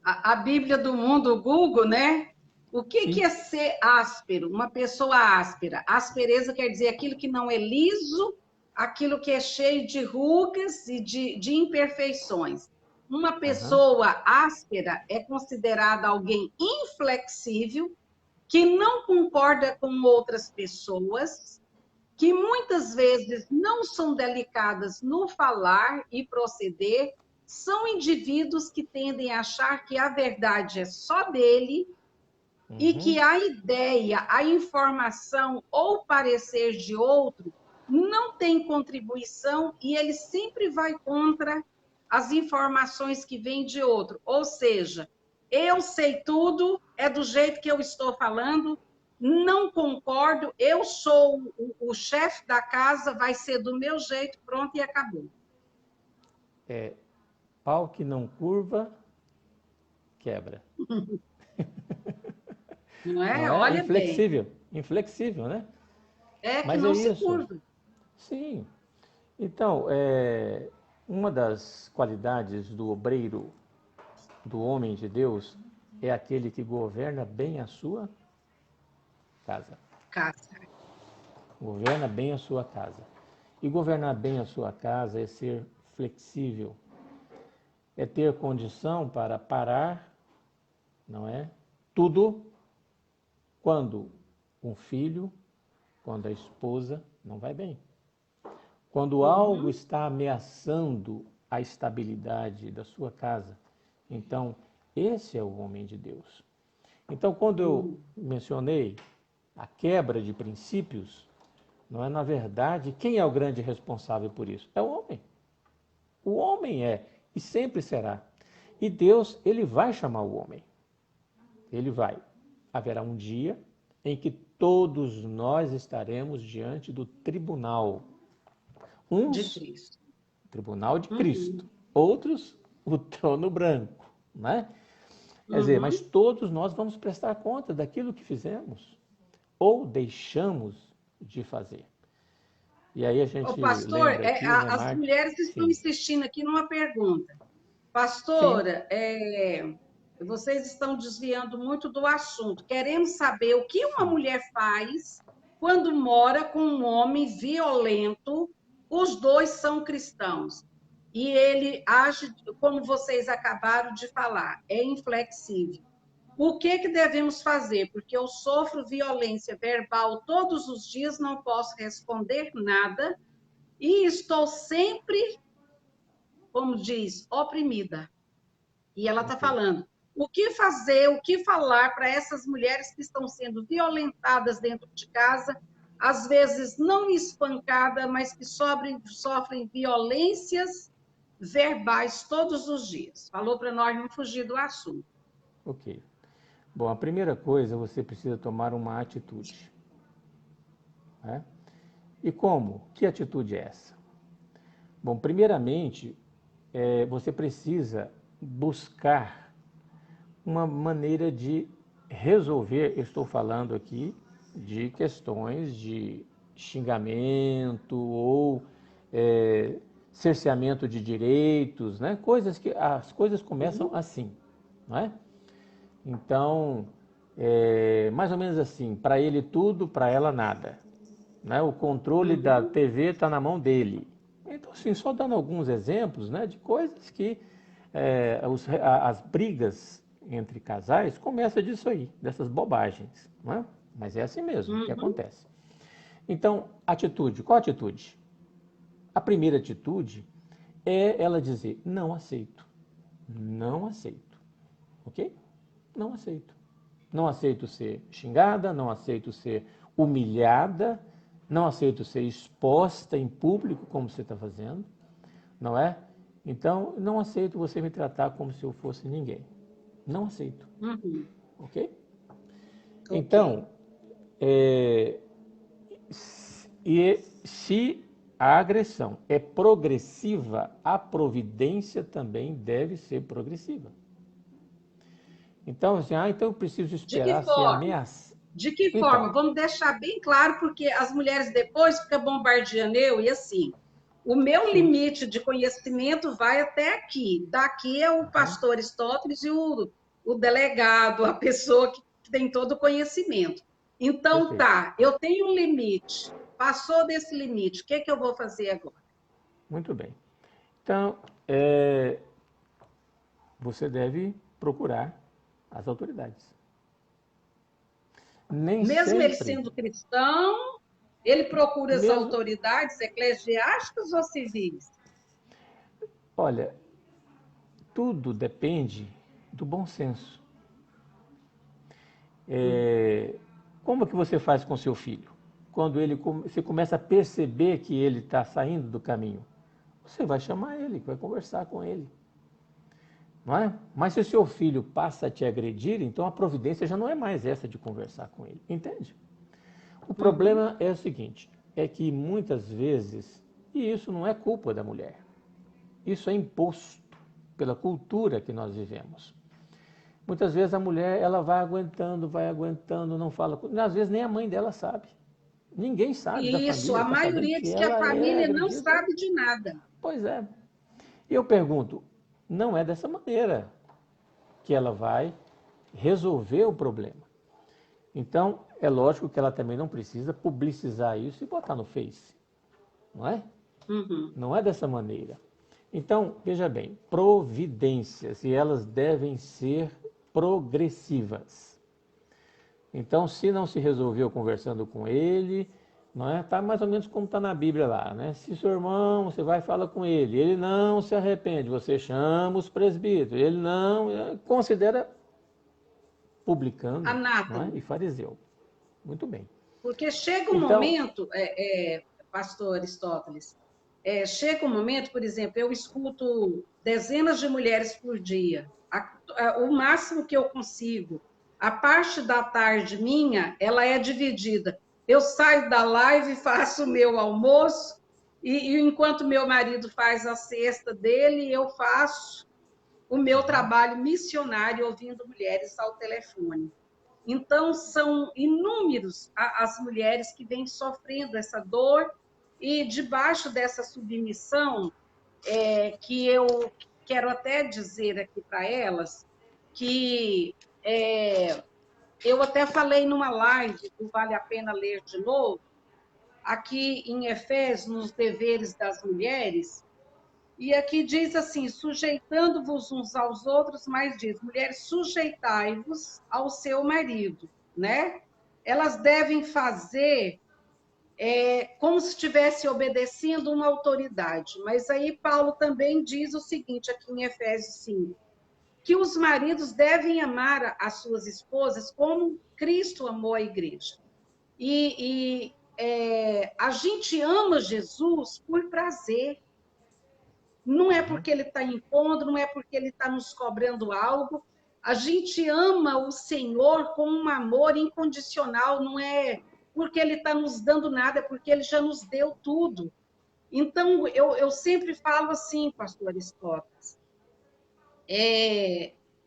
a Bíblia do Mundo, o Google, né? O que é ser áspero? Uma pessoa áspera. Aspereza quer dizer aquilo que não é liso, aquilo que é cheio de rugas e de imperfeições. Uma pessoa áspera é considerada alguém inflexível, que não concorda com outras pessoas, que muitas vezes não são delicadas no falar e proceder, são indivíduos que tendem a achar que a verdade é só dele e que a ideia, a informação ou parecer de outro não tem contribuição e ele sempre vai contra as informações que vêm de outro. Ou seja, eu sei tudo, é do jeito que eu estou falando, não concordo, eu sou o chefe da casa, vai ser do meu jeito, pronto, e acabou. Pau que não curva, quebra. Não é? Não é? Olha Inflexível. bem. inflexível, né? É que Mas é não se isso. curva. Sim. Então, uma das qualidades do obreiro, do homem de Deus, é aquele que governa bem a sua casa. Casa. Governa bem a sua casa. E governar bem a sua casa é ser flexível, é ter condição para parar, não é? Tudo quando um filho, quando a esposa não vai bem. Quando algo Uhum. está ameaçando a estabilidade da sua casa, então esse é o homem de Deus. Então, quando eu Uhum. mencionei a quebra de princípios, não é na verdade quem é o grande responsável por isso? É o homem. O homem é e sempre será. E Deus, ele vai chamar o homem. Ele vai. Haverá um dia em que todos nós estaremos diante do tribunal. De Uns, Cristo. tribunal de Cristo. Uhum. Outros, o trono branco, né? Quer dizer, mas Uhum. todos nós vamos prestar conta daquilo que fizemos ou deixamos de fazer. E aí a Ô, gente pastor, lembra aqui, né, as Marta? mulheres estão Sim, insistindo aqui numa pergunta. sim, Pastora, vocês estão desviando muito do assunto. Queremos saber o que uma sim. mulher faz quando mora com um homem violento, os dois são cristãos, e ele age como vocês acabaram de falar, é inflexível. O que devemos fazer? Porque eu sofro violência verbal todos os dias, não posso responder nada, e estou sempre, como diz, oprimida. E ela está Ok. falando o que fazer, o que falar para essas mulheres que estão sendo violentadas dentro de casa, às vezes não espancada, mas que sofrem violências verbais todos os dias. Falou para nós não fugir do assunto. Ok. Bom, a primeira coisa, você precisa tomar uma atitude. Né? E como? Que atitude é essa? Bom, primeiramente, você precisa buscar uma maneira de resolver. Eu estou falando aqui de questões de xingamento ou é, cerceamento de direitos, né? Coisas que as coisas começam Uhum, assim, não é? Então, mais ou menos assim, para ele tudo, para ela nada. Né? O controle da uhum, TV está na mão dele. Então, assim, só dando alguns exemplos, né, de coisas que as brigas entre casais começam disso aí, dessas bobagens. Né? Mas é assim mesmo que uhum, acontece. Então, atitude. Qual atitude? A primeira atitude é ela dizer: não aceito. Não aceito. Ok? Não aceito. Não aceito ser xingada, não aceito ser humilhada, não aceito ser exposta em público como você está fazendo, não é? Então, não aceito você me tratar como se eu fosse ninguém. Não aceito, uhum. ok? Ok. Então, é, e se a agressão é progressiva, a providência também deve ser progressiva. Então, assim, então eu preciso De que esperar ser forma? ameaçado. De que Então, forma? Vamos deixar bem claro, porque as mulheres depois ficam bombardeando eu, e assim, o meu sim. limite de conhecimento vai até aqui. Daqui é o Uhum. pastor Aristóteles e o delegado, a pessoa que tem todo o conhecimento. Então, Perfeito. tá, eu tenho um limite. Passou desse limite, o que eu vou fazer agora? Muito bem. Então, você deve procurar as autoridades. Nem Mesmo ele sempre, sendo cristão, ele procura as mesmo. autoridades eclesiásticas ou civis? Olha, tudo depende do bom senso. Hum, Como que você faz com seu filho? Quando você começa a perceber que ele está saindo do caminho, você vai chamar ele, vai conversar com ele. Não é? Mas se o seu filho passa a te agredir, então a providência já não é mais essa de conversar com ele. Entende? O uhum, problema é o seguinte, é que muitas vezes, e isso não é culpa da mulher, isso é imposto pela cultura que nós vivemos. Muitas vezes a mulher, ela vai aguentando, não fala. Às vezes nem a mãe dela sabe. Ninguém sabe da Isso, família, a está sabendo maioria que diz que a ela é família não agredida. sabe de nada. Pois é. E eu pergunto, não é dessa maneira que ela vai resolver o problema. Então, é lógico que ela também não precisa publicizar isso e botar no Face, não é? Uhum. Não é dessa maneira. Então, veja bem, providências, e elas devem ser progressivas. Então, se não se resolveu conversando com ele, não é? Tá mais ou menos como está na Bíblia lá, né? Se seu irmão, você vai e fala com ele não se arrepende, você chama os presbíteros, ele não, considera publicano, não é? Anátema. E fariseu. Muito bem. Porque chega um Então, momento, pastor Aristóteles, chega um momento, por exemplo, eu escuto dezenas de mulheres por dia, o máximo que eu consigo. A parte da tarde minha, ela é dividida. Eu saio da live, faço o meu almoço, e enquanto meu marido faz a cesta dele, eu faço o meu trabalho missionário ouvindo mulheres ao telefone. Então, são inúmeros as mulheres que vêm sofrendo essa dor e debaixo dessa submissão, que eu quero até dizer aqui para elas, que eu até falei numa live do Vale a Pena Ler de Novo, aqui em Efésios, nos deveres das mulheres, e aqui diz assim, sujeitando-vos uns aos outros, mas diz, mulheres, sujeitai-vos ao seu marido, né? Elas devem fazer como se estivesse obedecendo uma autoridade. Mas aí Paulo também diz o seguinte, aqui em Efésios 5, que os maridos devem amar as suas esposas como Cristo amou a igreja. A gente ama Jesus por prazer. Não é porque ele está impondo, não é porque ele está nos cobrando algo. A gente ama o Senhor com um amor incondicional, não é porque ele está nos dando nada, é porque ele já nos deu tudo. Então, eu sempre falo assim, pastor Aristóteles,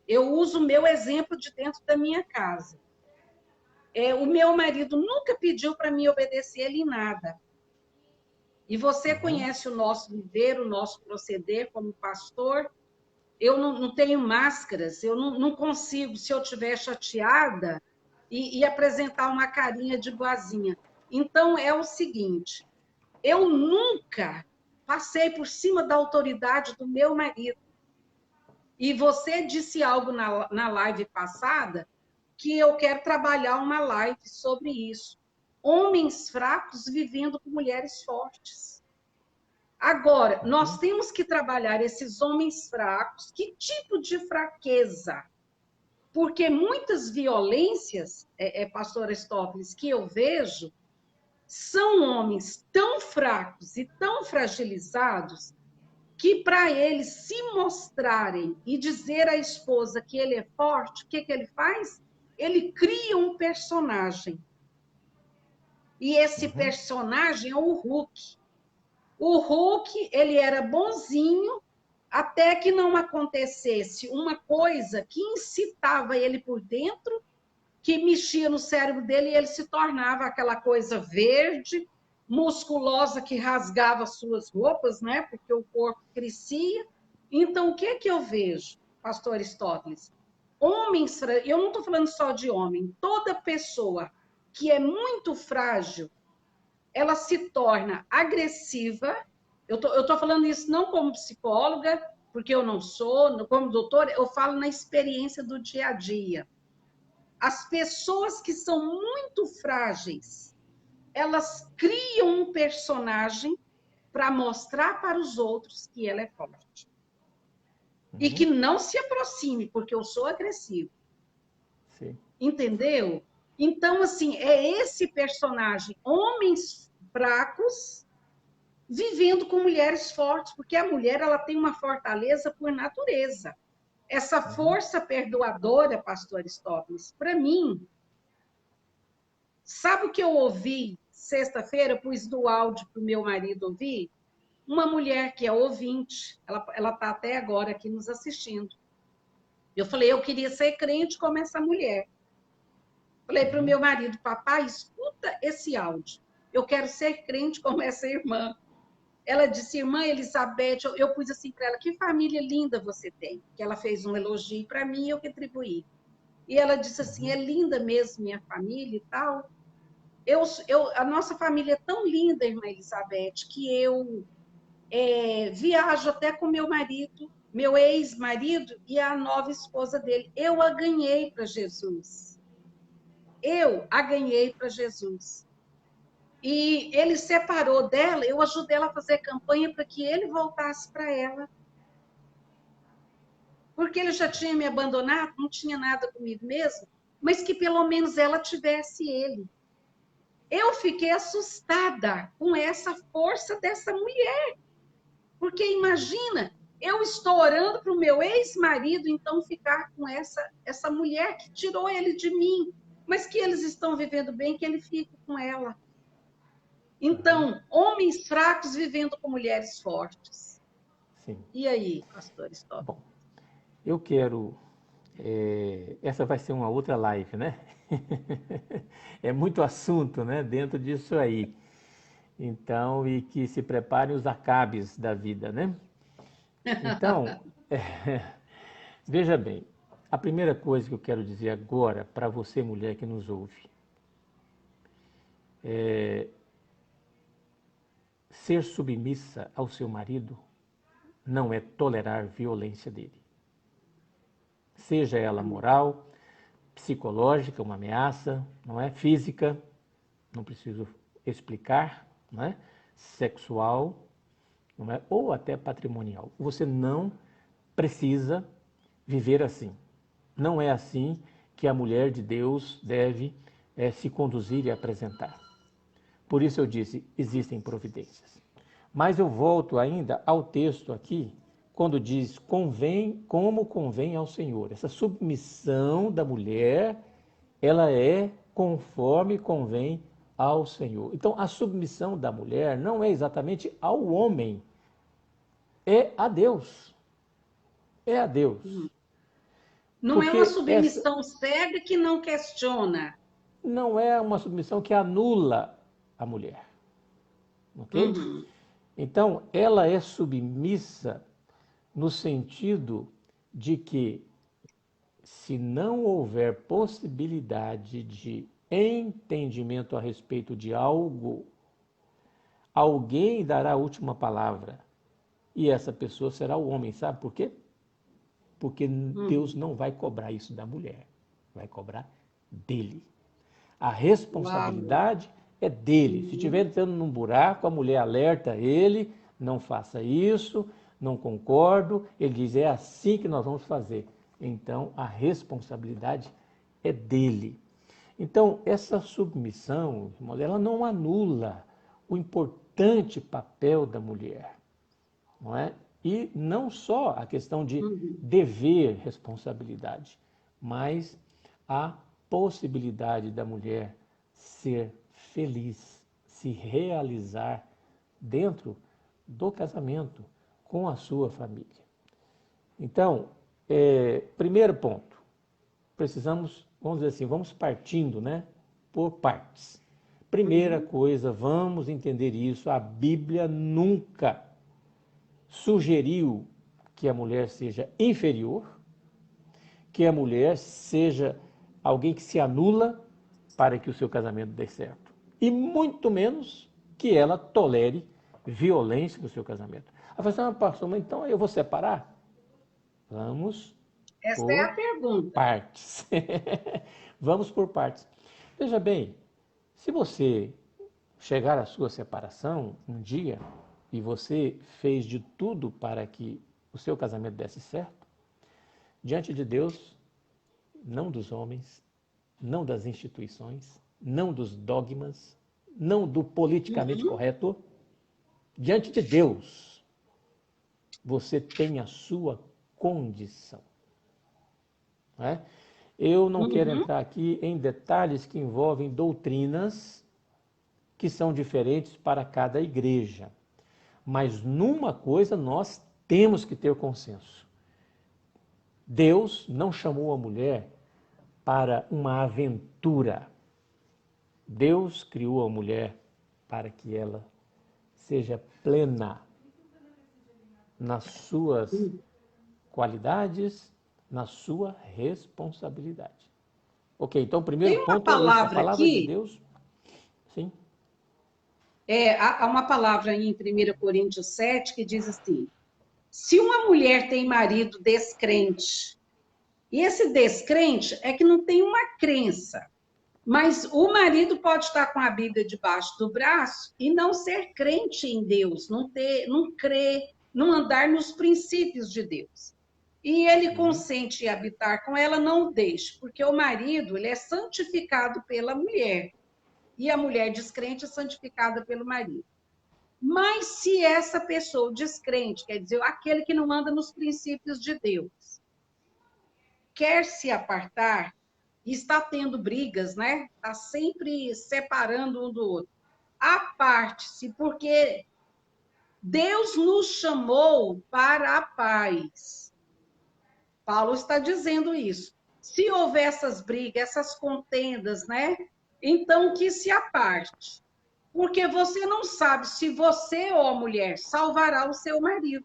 eu uso o meu exemplo de dentro da minha casa. O meu marido nunca pediu para mim obedecer ele em nada. E você conhece o nosso viver, o nosso proceder como pastor. Eu não tenho máscaras, eu não consigo, se eu estiver chateada, e apresentar uma carinha de boazinha. Então, é o seguinte, eu nunca passei por cima da autoridade do meu marido. E você disse algo na live passada, que eu quero trabalhar uma live sobre isso. Homens fracos vivendo com mulheres fortes. Agora, nós temos que trabalhar esses homens fracos. Que tipo de fraqueza? Porque muitas violências, pastor Aristóteles, que eu vejo, são homens tão fracos e tão fragilizados que para eles se mostrarem e dizer à esposa que ele é forte, o que ele faz? Ele cria um personagem. E esse personagem é o Hulk. O Hulk, ele era bonzinho, até que não acontecesse uma coisa que incitava ele por dentro, que mexia no cérebro dele e ele se tornava aquela coisa verde, musculosa, que rasgava suas roupas, né? Porque o corpo crescia. Então, o que é que eu vejo, pastor Aristóteles? Homens, eu não estou falando só de homem, toda pessoa que é muito frágil, ela se torna agressiva. Eu tô falando isso não como psicóloga, porque eu não sou, como doutora, eu falo na experiência do dia a dia. As pessoas que são muito frágeis, elas criam um personagem para mostrar para os outros que ela é forte. E que não se aproxime, porque eu sou agressivo. Sim. Entendeu? Então, assim, é esse personagem, homens fracos, vivendo com mulheres fortes, porque a mulher ela tem uma fortaleza por natureza. Essa força perdoadora, pastor Aristóteles, para mim, sabe o que eu ouvi sexta-feira? Eu pus do áudio para o meu marido ouvir. Uma mulher que é ouvinte, ela está até agora aqui nos assistindo. Eu falei, eu queria ser crente como essa mulher. Falei para o meu marido, papai, escuta esse áudio. Eu quero ser crente como essa irmã. Ela disse, irmã Elizabeth, eu pus assim para ela, que família linda você tem. Que ela fez um elogio para mim e eu retribuí. E ela disse assim, é linda mesmo minha família e tal. A nossa família é tão linda, irmã Elizabeth, que eu viajo até com meu marido, meu ex-marido e a nova esposa dele. Eu a ganhei para Jesus. Eu a ganhei para Jesus. E ele separou dela, eu ajudei ela a fazer campanha para que ele voltasse para ela. Porque ele já tinha me abandonado, não tinha nada comigo mesmo, mas que pelo menos ela tivesse ele. Eu fiquei assustada com essa força dessa mulher. Porque imagina, eu estou orando para o meu ex-marido então ficar com essa mulher que tirou ele de mim, mas que eles estão vivendo bem, que ele fique com ela. Então, homens fracos vivendo com mulheres fortes. Sim. E aí, pastor Stop? Bom, eu quero... essa vai ser uma outra live, né? É muito assunto, né, dentro disso aí. Então, e que se preparem os acabes da vida, né? Então, veja bem, a primeira coisa que eu quero dizer agora para você, mulher que nos ouve, ser submissa ao seu marido não é tolerar violência dele. Seja ela moral, psicológica, uma ameaça, não é? Física, não preciso explicar, não é? Sexual, não é? Ou até patrimonial. Você não precisa viver assim. Não é assim que a mulher de Deus deve se conduzir e apresentar. Por isso eu disse, existem providências. Mas eu volto ainda ao texto aqui, quando diz convém, como convém ao Senhor. Essa submissão da mulher, ela é conforme convém ao Senhor. Então, a submissão da mulher não é exatamente ao homem, é a Deus. É a Deus. Não é uma Porque submissão cega que não questiona. não é uma submissão que anula a mulher. Ok? Uhum. Então, ela é submissa no sentido de que, se não houver possibilidade de entendimento a respeito de algo, alguém dará a última palavra. E essa pessoa será o homem. Sabe por quê? Porque Deus não vai cobrar isso da mulher, vai cobrar dele. A responsabilidade é dele. Se estiver entrando num buraco, a mulher alerta ele, não faça isso, não concordo. Ele diz, é assim que nós vamos fazer. Então, a responsabilidade é dele. Então, essa submissão, ela não anula o importante papel da mulher, não é? E não só a questão de dever, responsabilidade, mas a possibilidade da mulher ser feliz, se realizar dentro do casamento com a sua família. Então, primeiro ponto, precisamos, vamos dizer assim, vamos partindo, né, por partes. Primeira coisa, vamos entender isso, a Bíblia nunca sugeriu que a mulher seja inferior, que a mulher seja alguém que se anula para que o seu casamento dê certo. E muito menos que ela tolere violência no seu casamento. A pessoa, pastor, mas então eu vou separar? Vamos Essa é por a pergunta. partes. Vamos por partes. Veja bem, se você chegar à sua separação um dia e você fez de tudo para que o seu casamento desse certo, diante de Deus, não dos homens, não das instituições, não dos dogmas, não do politicamente correto, diante de Deus, você tem a sua condição. Não é? Eu não quero entrar aqui em detalhes que envolvem doutrinas que são diferentes para cada igreja. Mas numa coisa nós temos que ter consenso. Deus não chamou a mulher para uma aventura. Deus criou a mulher para que ela seja plena nas suas qualidades, na sua responsabilidade. Ok, então o primeiro Tem uma ponto é esse, a palavra palavra de aqui, Deus. Sim. há uma palavra em 1 Coríntios 7 que diz assim: se uma mulher tem marido descrente, e esse descrente é que não tem uma crença, mas o marido pode estar com a Bíblia debaixo do braço e não ser crente em Deus, não crer, não andar nos princípios de Deus. E ele consente em habitar com ela, não o deixe, porque o marido ele é santificado pela mulher e a mulher descrente é santificada pelo marido. Mas se essa pessoa descrente, quer dizer, aquele que não anda nos princípios de Deus, quer se apartar, e está tendo brigas, né? Está sempre separando um do outro. Aparte-se, porque Deus nos chamou para a paz. Paulo está dizendo isso. Se houver essas brigas, essas contendas, né? Então que se aparte. Porque você não sabe se você ou a mulher salvará o seu marido.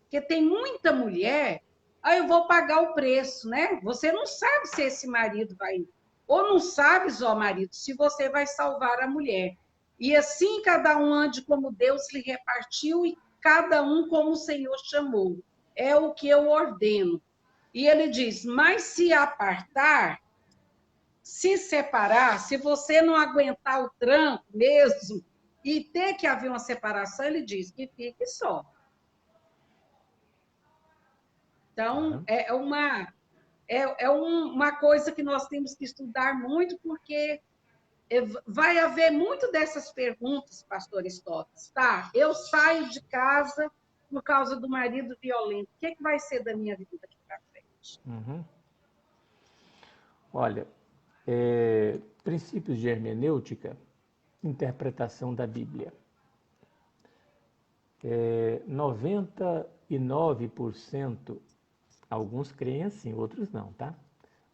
Porque tem muita mulher, aí eu vou pagar o preço, né? Você não sabe se esse marido vai. Ou não sabes, ó marido, se você vai salvar a mulher. E assim cada um ande como Deus lhe repartiu e cada um como o Senhor chamou. É o que eu ordeno. E ele diz: mas se apartar, se separar, se você não aguentar o tranco mesmo e ter que haver uma separação, ele diz que fique só. Então, uma coisa que nós temos que estudar muito, porque vai haver muito dessas perguntas, pastor Stotts, tá? Eu saio de casa por causa do marido violento. O que, vai ser da minha vida daqui para frente? Uhum. Olha, princípios de hermenêutica, interpretação da Bíblia. 99%, alguns creem assim, outros não, tá?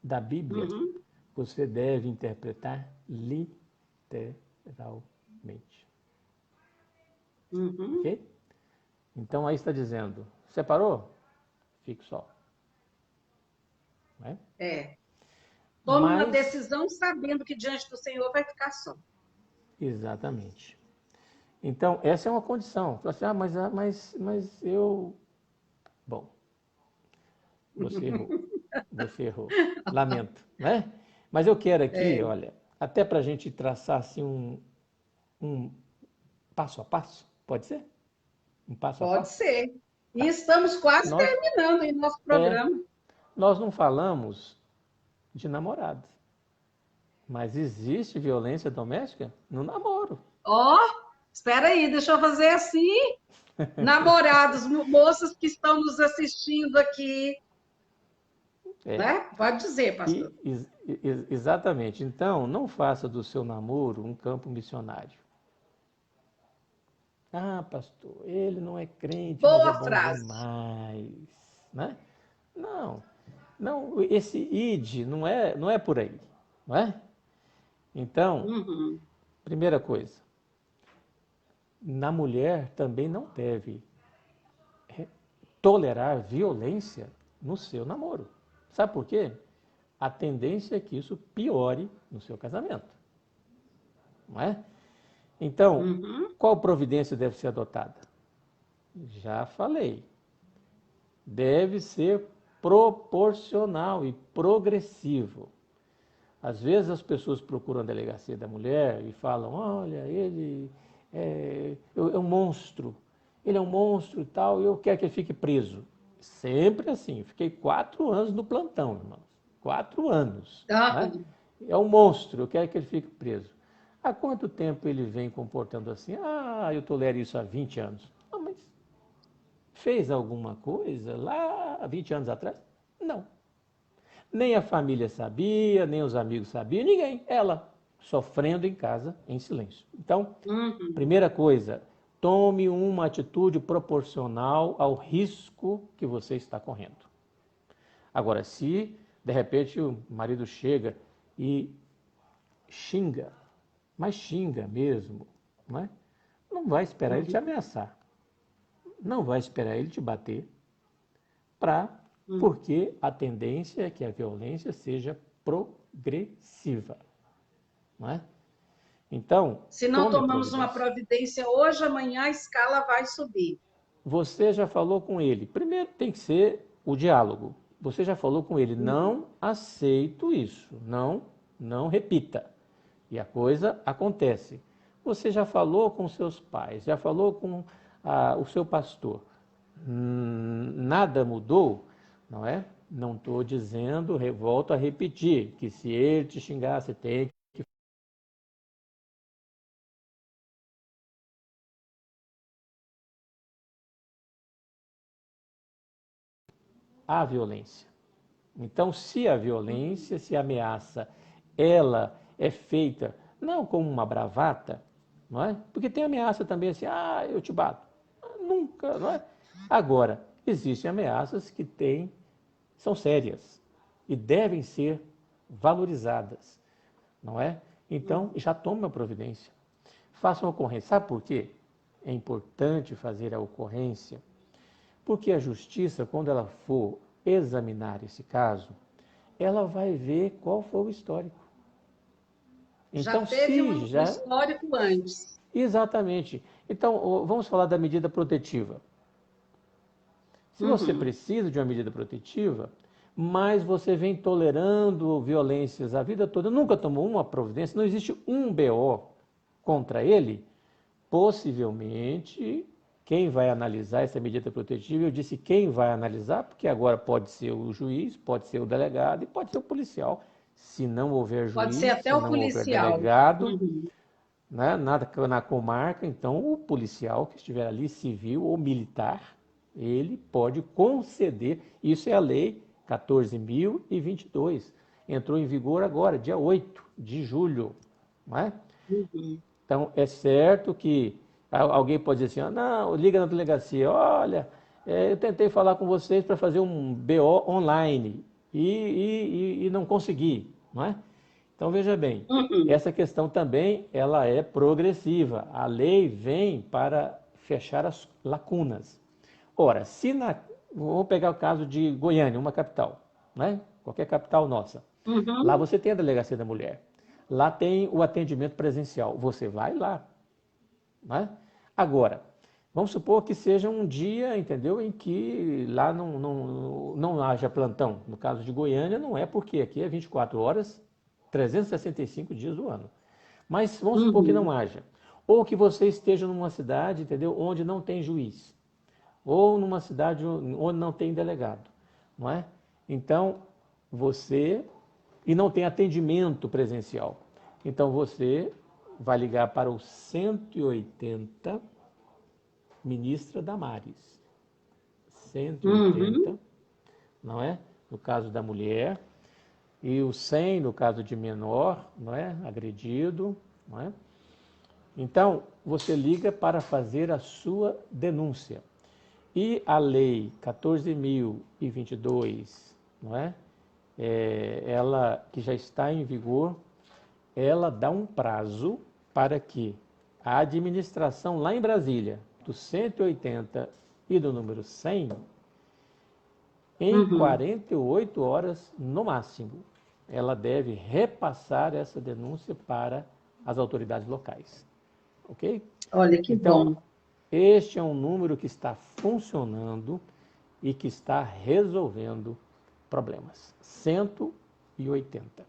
Da Bíblia, você deve interpretar literalmente. Ok? Então aí está dizendo, separou? Fique só. Não é? Tome uma decisão sabendo que diante do Senhor vai ficar só. Exatamente. Então, essa é uma condição. Você, mas eu... Bom, você errou. Você errou. Lamento, né? Mas eu quero aqui, olha, até para a gente traçar assim um passo a passo, pode ser? Um passo a passo? Pode ser. E estamos quase terminando o nosso programa. Nós não falamos de namorado, mas existe violência doméstica no namoro. Espera aí, deixa eu fazer assim. Namorados, moças que estão nos assistindo aqui, né? Pode dizer, pastor. Exatamente. Então, não faça do seu namoro um campo missionário. Ah, pastor, ele não é crente, mas é bom demais, né? Não, esse id não é por aí, não é? Então, primeira coisa, na mulher também não deve tolerar violência no seu namoro. Sabe por quê? A tendência é que isso piore no seu casamento, não é? Então, qual providência deve ser adotada? Já falei. Deve ser proporcional e progressivo. Às vezes as pessoas procuram a delegacia da mulher e falam, olha, ele é um monstro, ele é um monstro e tal, e eu quero que ele fique preso. Sempre assim, fiquei 4 anos no plantão, irmãos. 4 anos. Né? É um monstro, eu quero que ele fique preso. Há quanto tempo ele vem comportando assim? Ah, eu tolero isso há 20 anos. Ah, mas fez alguma coisa lá há 20 anos atrás? Não. Nem a família sabia, nem os amigos sabiam, ninguém. Ela sofrendo em casa, em silêncio. Então, primeira coisa, tome uma atitude proporcional ao risco que você está correndo. Agora, se de repente o marido chega e xinga, mas xinga mesmo, não é? Não vai esperar ele te Uhum. ameaçar, não vai esperar ele te bater, para Uhum. porque a tendência é que a violência seja progressiva, não é? Então, Se não tome a tomamos uma providência. providência hoje, amanhã a escala vai subir. Você já falou com ele. Primeiro tem que ser o diálogo. Você já falou com ele, Uhum. não aceito isso, não repita. E a coisa acontece. Você já falou com seus pais, já falou com o seu pastor. Nada mudou, não é? Não estou dizendo, volto a repetir, que se ele te xingar, você tem a violência. Então, se a violência, se a ameaça, ela é feita não como uma bravata, não é? Porque tem ameaça também assim, eu te bato. Nunca, não é? Agora, existem ameaças que são sérias e devem ser valorizadas, não é? Então, Uhum. já tome a providência. Faça uma ocorrência. Sabe por quê? É importante fazer a ocorrência, porque a justiça, quando ela for examinar esse caso, ela vai ver qual foi o histórico. Já Então, teve se um já. histórico antes. Exatamente. Então, vamos falar da medida protetiva. Se você Uhum. precisa de uma medida protetiva, mas você vem tolerando violências a vida toda, nunca tomou uma providência, não existe um BO contra ele, possivelmente quem vai analisar essa medida protetiva, eu disse quem vai analisar, porque agora pode ser o juiz, pode ser o delegado e pode ser o policial. Se não houver Pode ser juiz, até se o não houver policial. delegado, Uhum. né, nada na comarca, então o policial que estiver ali, civil ou militar, ele pode conceder. Isso é a lei 14.022. Entrou em vigor agora, dia 8 de julho. Não é? Uhum. Então, é certo que alguém pode dizer assim, não, liga na delegacia, olha, eu tentei falar com vocês para fazer um BO online e não consegui, não é? Então, veja bem, Uhum. essa questão também, ela é progressiva. A lei vem para fechar as lacunas. Ora, vamos pegar o caso de Goiânia, uma capital, né? Qualquer capital nossa. Lá Uhum. você tem a delegacia da mulher. Lá tem o atendimento presencial. Você vai lá, né? Agora, vamos supor que seja um dia, entendeu, em que lá não haja plantão. No caso de Goiânia, não é porque aqui é 24 horas, 365 dias do ano. Mas vamos supor que não Uhum. haja. Ou que você esteja numa cidade, entendeu, onde não tem juiz. Ou numa cidade onde não tem delegado, não é? Então, você e não tem atendimento presencial. Então você vai ligar para o 180 ministra Damares. 180, Uhum. não é? No caso da mulher, e o 100 no caso de menor, não é? Agredido, não é? Então, você liga para fazer a sua denúncia. E a lei 14.022, não é? Ela que já está em vigor, ela dá um prazo para que a administração lá em Brasília, do 180 e do número 100, em Uhum. 48 horas no máximo, ela deve repassar essa denúncia para as autoridades locais. Ok? Olha que Então, bom. este é um número que está funcionando e que está resolvendo problemas. 180.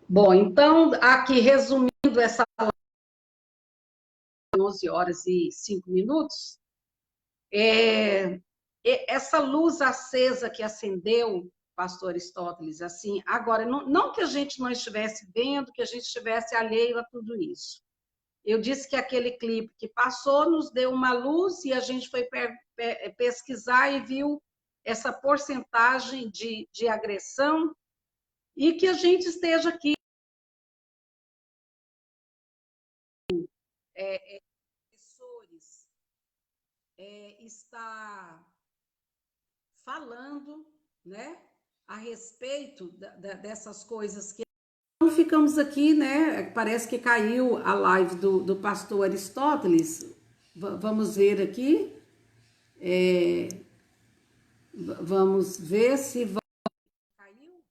Bom, então, aqui resumindo essa 11 horas e 5 minutos, é, essa luz acesa que acendeu, pastor Aristóteles, assim, agora, não que a gente não estivesse vendo, que a gente estivesse alheio a tudo isso. Eu disse que aquele clipe que passou nos deu uma luz e a gente foi pesquisar e viu essa porcentagem de agressão e que a gente esteja aqui, professores, está falando, né, a respeito dessas coisas que... Então ficamos aqui, né, parece que caiu a live do pastor Aristóteles. Vamos ver aqui, vamos ver se caiu.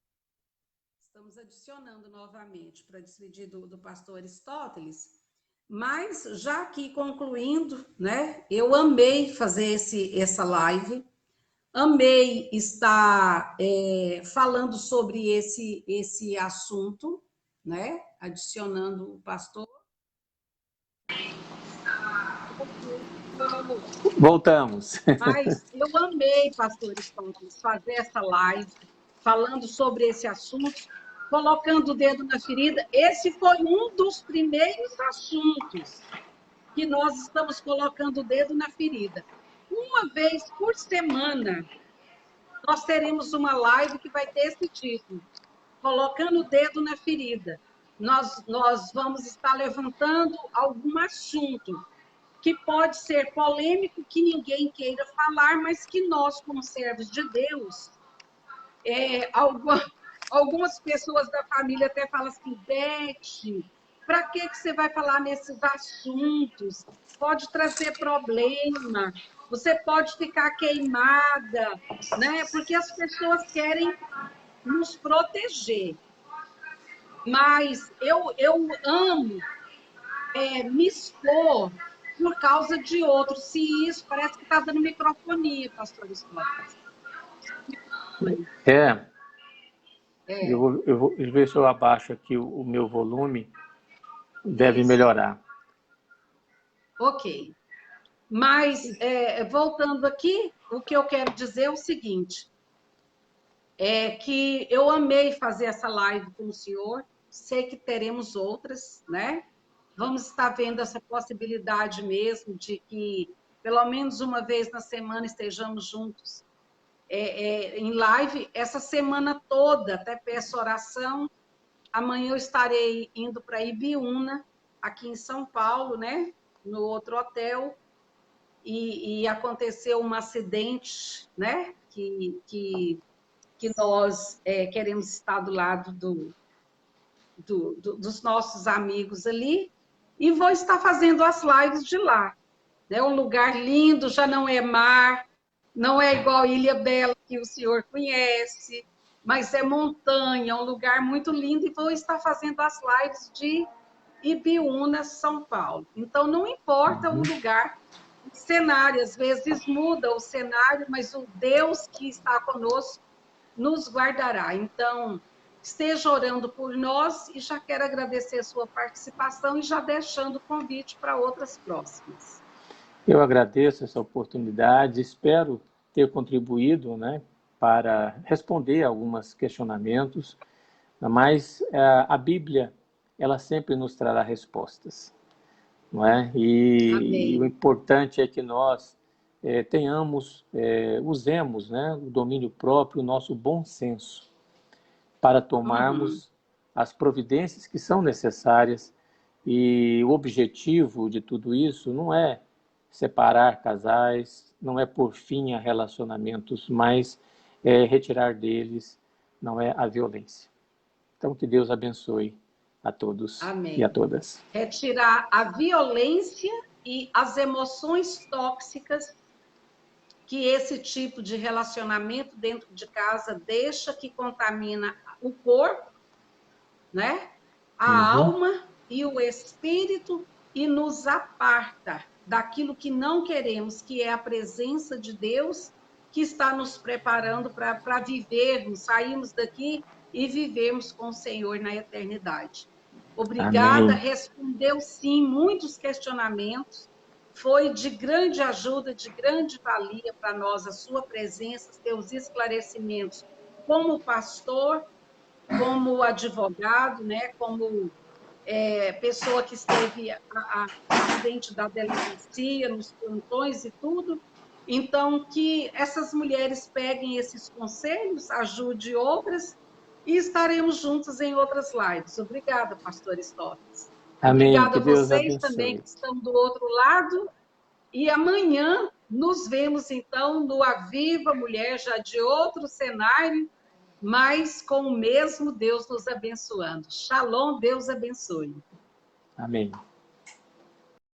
Estamos adicionando novamente para despedir do pastor Aristóteles. Mas já aqui concluindo, né, eu amei fazer essa live, amei estar falando sobre esse assunto, né, adicionando o pastor. Voltamos. Mas eu amei, pastor Aristóteles, fazer essa live, falando sobre esse assunto, colocando o dedo na ferida. Esse foi um dos primeiros assuntos que nós estamos colocando o dedo na ferida. Uma vez por semana, nós teremos uma live que vai ter esse título, Colocando o Dedo na Ferida. Nós vamos estar levantando algum assunto que pode ser polêmico, que ninguém queira falar, mas que nós, como servos de Deus, algumas pessoas da família até falam assim, Beth, para que você vai falar nesses assuntos? Pode trazer problema, você pode ficar queimada, né? Porque as pessoas querem nos proteger. Mas eu amo me expor por causa de outros. Se isso, parece que está dando microfonia, pastor Scott. Eu vou ver se eu abaixo aqui o meu volume. Deve melhorar. Ok. Mas, voltando aqui, o que eu quero dizer é o seguinte, é que eu amei fazer essa live com o senhor, sei que teremos outras, né? Vamos estar vendo essa possibilidade mesmo de que, pelo menos uma vez na semana, estejamos juntos em live, essa semana toda, até peço oração. Amanhã eu estarei indo para Ibiúna, aqui em São Paulo, né? No outro hotel, e aconteceu um acidente, né? Que nós queremos estar do lado dos nossos amigos ali, e vou estar fazendo as lives de lá. É um lugar lindo, já não é mar, não é igual Ilha Bela, que o senhor conhece, mas é montanha, um lugar muito lindo, e vou estar fazendo as lives de Ibiúna, São Paulo. Então, não importa o lugar, o cenário, às vezes muda o cenário, mas o Deus que está conosco nos guardará. Então, esteja orando por nós, e já quero agradecer a sua participação e já deixando o convite para outras próximas. Eu agradeço essa oportunidade, espero ter contribuído, né, para responder alguns questionamentos, mas a Bíblia, ela sempre nos trará respostas, não é? E o importante é que nós usemos, né, o domínio próprio, o nosso bom senso, para tomarmos as providências que são necessárias, e o objetivo de tudo isso não é separar casais, não é pôr fim a relacionamentos, mas retirar deles, não é a violência. Então, que Deus abençoe a todos. Amém. E a todas. Retirar a violência e as emoções tóxicas que esse tipo de relacionamento dentro de casa deixa, que contamina o corpo, né? A alma e o espírito, e nos aparta daquilo que não queremos, que é a presença de Deus, que está nos preparando para vivermos, sairmos daqui e vivermos com o Senhor na eternidade. Obrigada, Amém. Respondeu sim muitos questionamentos, foi de grande ajuda, de grande valia para nós a sua presença, seus esclarecimentos como pastor, como advogado, né, como pessoa que esteve à frente da delegacia, nos plantões e tudo. Então, que essas mulheres peguem esses conselhos, ajude outras, e estaremos juntos em outras lives. Obrigada, pastor Stófis. Amém. Obrigada Que a Deus vocês também abençoe. que estão do outro lado, E amanhã nos vemos, então, no Aviva Mulher, já de outro cenário, mas com o mesmo Deus nos abençoando. Shalom, Deus abençoe. Amém.